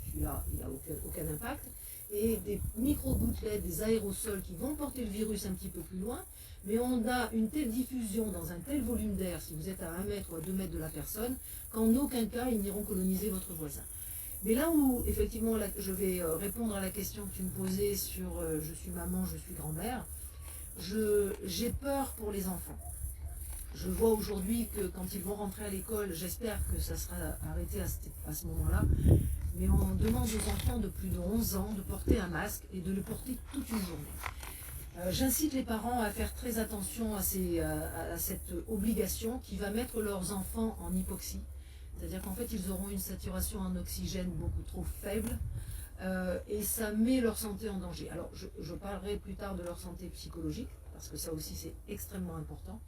celui-là, il n'y a aucun impact. Et des micro-gouttelettes, des aérosols qui vont porter le virus un petit peu plus loin. Mais on a une telle diffusion dans un tel volume d'air, si vous êtes à 1 mètre ou à 2 mètres de la personne, qu'en aucun cas ils n'iront coloniser votre voisin. Mais là où, effectivement, je vais répondre à la question que tu me posais sur je suis maman, je suis grand-mère, j'ai peur pour les enfants. Je vois aujourd'hui que quand ils vont rentrer à l'école, j'espère que ça sera arrêté à ce moment-là, mais on demande aux enfants de plus de 11 ans de porter un masque et de le porter toute une journée. J'incite les parents à faire très attention à cette obligation qui va mettre leurs enfants en hypoxie. C'est-à-dire qu'en fait, ils auront une saturation en oxygène beaucoup trop faible et ça met leur santé en danger. Alors, je parlerai plus tard de leur santé psychologique, parce que ça aussi, c'est extrêmement important.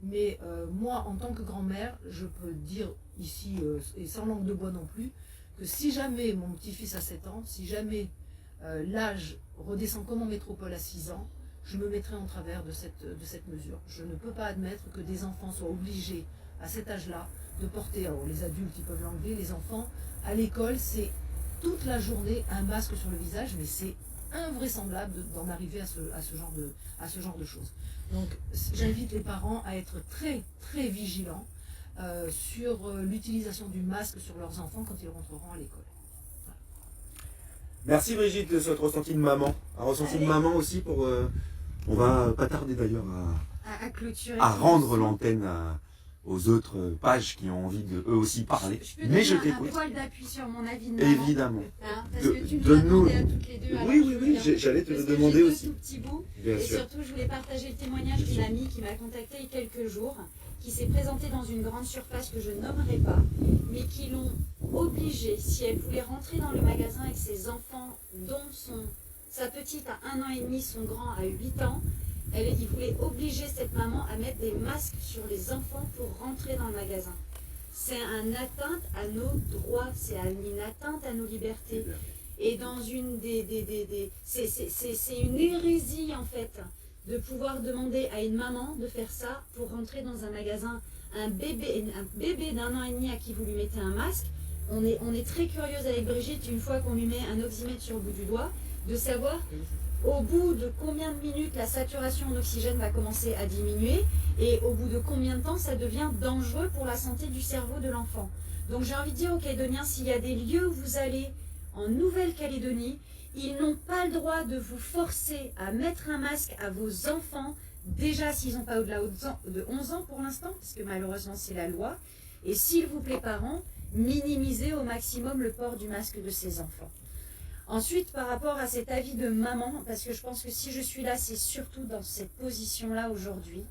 Mais moi, en tant que grand-mère, je peux dire ici, et sans langue de bois non plus, que si jamais mon petit-fils a 7 ans, si jamais l'âge redescend comme en métropole à 6 ans, je me mettrai en travers de cette mesure. Je ne peux pas admettre que des enfants soient obligés à cet âge-là de porter, alors les adultes ils peuvent l'enlever, les enfants à l'école c'est toute la journée un masque sur le visage, mais c'est invraisemblable d'en arriver à ce genre de choses. Donc j'invite les parents à être très très vigilants sur l'utilisation du masque sur leurs enfants quand ils rentreront à l'école. Voilà. Merci Brigitte de votre ressenti de maman. Un ressenti de maman aussi pour... on va pas tarder d'ailleurs À clôturer. à rendre l'antenne aux autres pages qui ont envie de eux aussi parler. Je peux Mais je donner un t'écoute. poil d'appui sur mon avis de maman. Évidemment. Hein, parce De- que tu nous as donne-nous- demandé à toutes les deux. alors Oui, je oui, veux oui, bien. j'allais te Parce le que demander j'ai deux aussi. tout petits bouts. Bien Et sûr. surtout, je voulais partager le témoignage Bien d'une sûr. amie qui m'a contactée il y a quelques jours, qui s'est présentée dans une grande surface que je nommerai pas, mais qui l'ont obligée, si elle voulait rentrer dans le magasin avec ses enfants, dont sa petite a 1 an et demi, son grand a 8 ans, il voulait obliger cette maman à mettre des masques sur les enfants pour rentrer dans le magasin. C'est une atteinte à nos droits, c'est une atteinte à nos libertés. Et dans une c'est une hérésie en fait de pouvoir demander à une maman de faire ça pour rentrer dans un magasin. Un bébé d'1 an et demi à qui vous lui mettez un masque, on est très curieuse avec Brigitte, une fois qu'on lui met un oxymètre sur le bout du doigt, de savoir au bout de combien de minutes la saturation en oxygène va commencer à diminuer et au bout de combien de temps ça devient dangereux pour la santé du cerveau de l'enfant. Donc j'ai envie de dire aux Calédoniens, s'il y a des lieux où vous allez en Nouvelle-Calédonie, ils n'ont pas le droit de vous forcer à mettre un masque à vos enfants, déjà s'ils n'ont pas au-delà de 11 ans pour l'instant, parce que malheureusement c'est la loi, et s'il vous plaît parents, minimisez au maximum le port du masque de ces enfants. Ensuite, par rapport à cet avis de maman, parce que je pense que si je suis là, c'est surtout dans cette position-là aujourd'hui,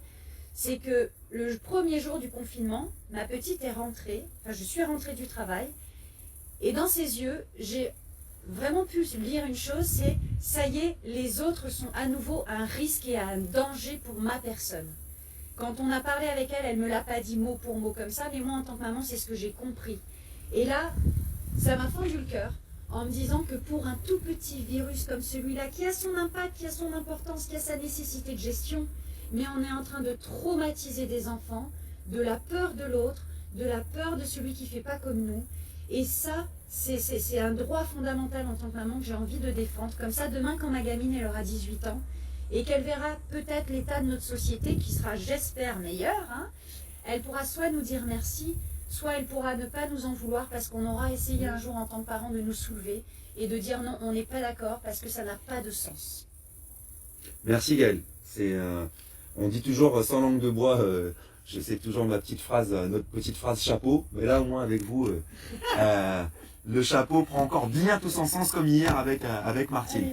c'est que le premier jour du confinement, ma petite est rentrée, je suis rentrée du travail, et dans ses yeux, j'ai vraiment pu lire une chose, c'est « ça y est, les autres sont à nouveau un risque et un danger pour ma personne ». Quand on a parlé avec elle, elle ne me l'a pas dit mot pour mot comme ça, mais moi en tant que maman, c'est ce que j'ai compris. Et là, ça m'a fendu le cœur, en me disant que pour un tout petit virus comme celui-là, qui a son impact, qui a son importance, qui a sa nécessité de gestion, mais on est en train de traumatiser des enfants, de la peur de l'autre, de la peur de celui qui ne fait pas comme nous. Et ça, c'est un droit fondamental en tant que maman que j'ai envie de défendre. Comme ça, demain, quand ma gamine elle aura 18 ans, et qu'elle verra peut-être l'état de notre société, qui sera, j'espère, meilleur, hein, elle pourra soit nous dire merci, soit elle pourra ne pas nous en vouloir parce qu'on aura essayé un jour en tant que parents de nous soulever et de dire non, on n'est pas d'accord parce que ça n'a pas de sens. Merci Gaëlle. On dit toujours sans langue de bois, je sais toujours ma petite phrase, notre petite phrase chapeau, mais là au moins avec vous, le chapeau prend encore bien tout son sens comme hier avec Martine.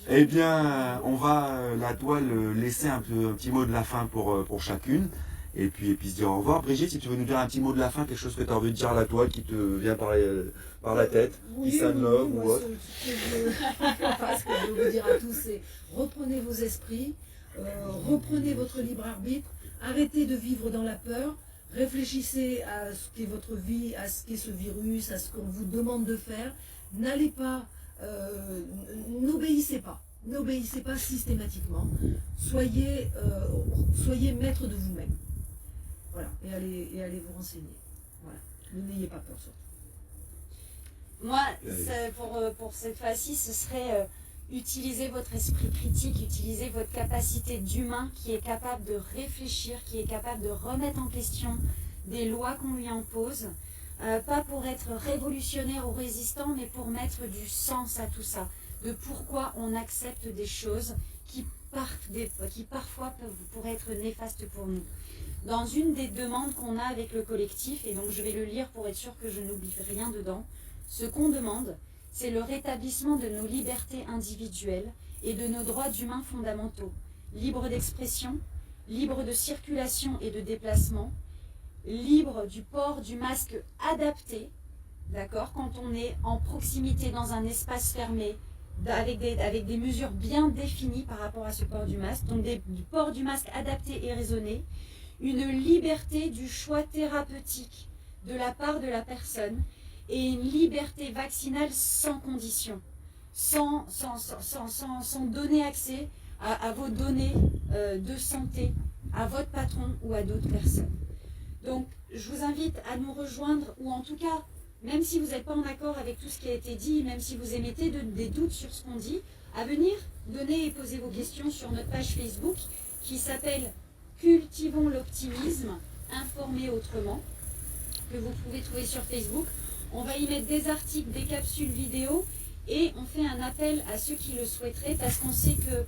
Eh bien, on va la toile laisser un petit mot de la fin pour chacune. Et puis se dire au revoir. Brigitte, si tu veux nous dire un petit mot de la fin, quelque chose que tu as envie de dire à la toile qui te vient par la tête, peace and love ou autre. Ce que je veux vous dire à tous, c'est reprenez vos esprits, reprenez votre libre arbitre, arrêtez de vivre dans la peur, réfléchissez à ce qu'est votre vie, à ce qu'est ce virus, à ce qu'on vous demande de faire. N'allez pas, n'obéissez pas systématiquement, soyez maître de vous-même. Voilà, et allez vous renseigner. Voilà, n'ayez pas peur surtout. Moi, pour cette fois-ci, ce serait utiliser votre esprit critique, utiliser votre capacité d'humain qui est capable de réfléchir, qui est capable de remettre en question des lois qu'on lui impose, pas pour être révolutionnaire ou résistant, mais pour mettre du sens à tout ça, de pourquoi on accepte des choses qui parfois pourraient être néfastes pour nous. Dans une des demandes qu'on a avec le collectif, et donc je vais le lire pour être sûr que je n'oublie rien dedans, ce qu'on demande, c'est le rétablissement de nos libertés individuelles et de nos droits humains fondamentaux, libre d'expression, libre de circulation et de déplacement, libre du port du masque adapté, d'accord, quand on est en proximité dans un espace fermé, avec des mesures bien définies par rapport à ce port du masque, donc du port du masque adapté et raisonné, une liberté du choix thérapeutique de la part de la personne et une liberté vaccinale sans condition, sans donner accès à vos données de santé, à votre patron ou à d'autres personnes. Donc, je vous invite à nous rejoindre, ou en tout cas, même si vous n'êtes pas en accord avec tout ce qui a été dit, même si vous émettez des doutes sur ce qu'on dit, à venir donner et poser vos questions sur notre page Facebook qui s'appelle Cultivons l'optimisme, informer autrement, que vous pouvez trouver sur Facebook. On va y mettre des articles, des capsules vidéo et on fait un appel à ceux qui le souhaiteraient parce qu'on sait que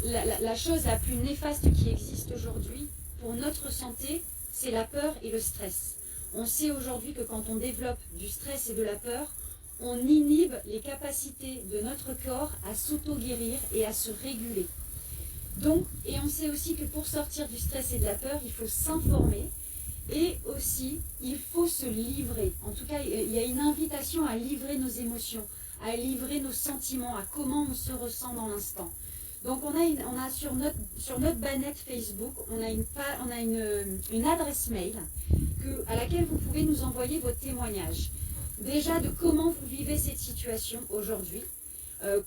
la chose la plus néfaste qui existe aujourd'hui pour notre santé, c'est la peur et le stress. On sait aujourd'hui que quand on développe du stress et de la peur, on inhibe les capacités de notre corps à s'auto-guérir et à se réguler. Donc, et on sait aussi que pour sortir du stress et de la peur, il faut s'informer et aussi il faut se livrer. En tout cas, il y a une invitation à livrer nos émotions, à livrer nos sentiments, à comment on se ressent dans l'instant. Donc on a sur notre bannette Facebook, on a une adresse mail à laquelle vous pouvez nous envoyer vos témoignages. Déjà de comment vous vivez cette situation aujourd'hui,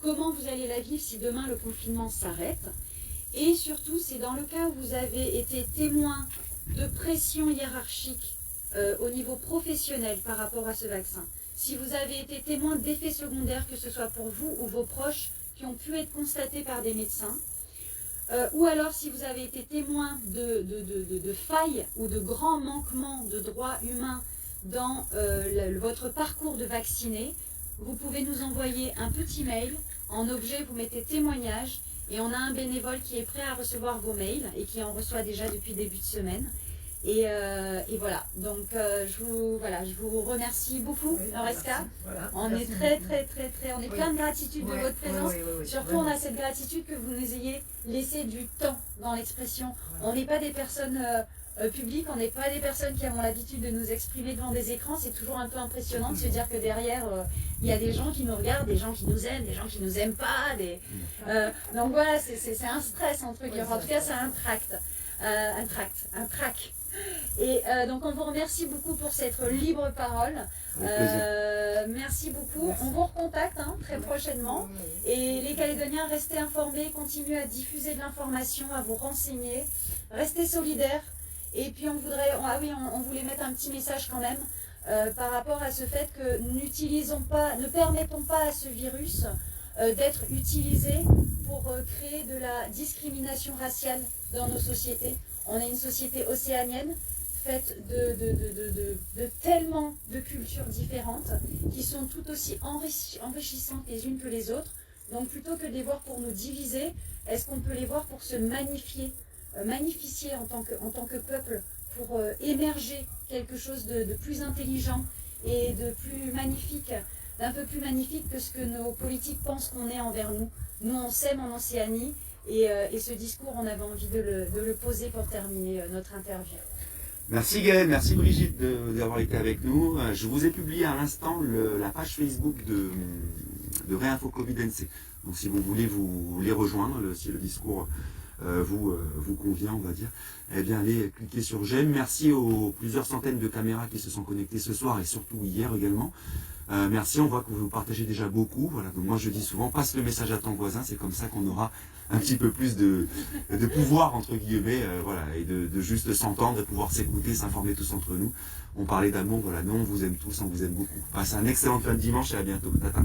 comment vous allez la vivre si demain le confinement s'arrête. Et surtout, c'est dans le cas où vous avez été témoin de pression hiérarchique au niveau professionnel par rapport à ce vaccin. Si vous avez été témoin d'effets secondaires, que ce soit pour vous ou vos proches, qui ont pu être constatés par des médecins, ou alors si vous avez été témoin de failles ou de grands manquements de droits humains dans votre parcours de vacciné, vous pouvez nous envoyer un petit mail. En objet, vous mettez témoignage et on a un bénévole qui est prêt à recevoir vos mails et qui en reçoit déjà depuis début de semaine. Et voilà, donc je vous remercie beaucoup, Oresca. Voilà, on est on est plein de gratitude de votre présence. Surtout, on a cette gratitude que vous nous ayez laissé du temps dans l'expression. On n'est pas des personnes publiques, on n'est pas des personnes qui ont l'habitude de nous exprimer devant des écrans. C'est toujours un peu impressionnant de se dire que derrière, il y a des gens qui nous regardent, des gens qui nous aiment, des gens qui nous aiment pas. Donc voilà, c'est un stress entre guillemets. En tout cas, c'est un trac. Et donc on vous remercie beaucoup pour cette libre parole. Merci beaucoup. On vous recontacte très prochainement. Et les Calédoniens, restez informés, continuez à diffuser de l'information, à vous renseigner, restez solidaires. Et puis on voulait mettre un petit message quand même par rapport à ce fait que ne permettons pas à ce virus d'être utilisé pour créer de la discrimination raciale dans nos sociétés. On est une société océanienne faite de tellement de cultures différentes qui sont tout aussi enrichissantes les unes que les autres. Donc plutôt que de les voir pour nous diviser, est-ce qu'on peut les voir pour se magnifier en tant que peuple, pour émerger quelque chose de plus intelligent et de plus magnifique, d'un peu plus magnifique que ce que nos politiques pensent qu'on est envers nous. Nous, on s'aime en Océanie. Et ce discours, on avait envie de le poser pour terminer notre interview. Merci Gaëlle, merci Brigitte d'avoir été avec nous. Je vous ai publié à l'instant la page Facebook de Réinfo Covid NC. Donc si vous voulez vous les rejoindre, si le discours vous convient, on va dire, eh bien allez cliquer sur j'aime. Merci aux plusieurs centaines de caméras qui se sont connectées ce soir et surtout hier également. Merci, on voit que vous partagez déjà beaucoup. Voilà, donc moi je dis souvent, passe le message à ton voisin, c'est comme ça qu'on aura un petit peu plus de pouvoir, entre guillemets, et de juste s'entendre, de pouvoir s'écouter, s'informer tous entre nous. On parlait d'amour, voilà, nous on vous aime tous, on vous aime beaucoup. Passez un excellent fin de dimanche et à bientôt. Tata.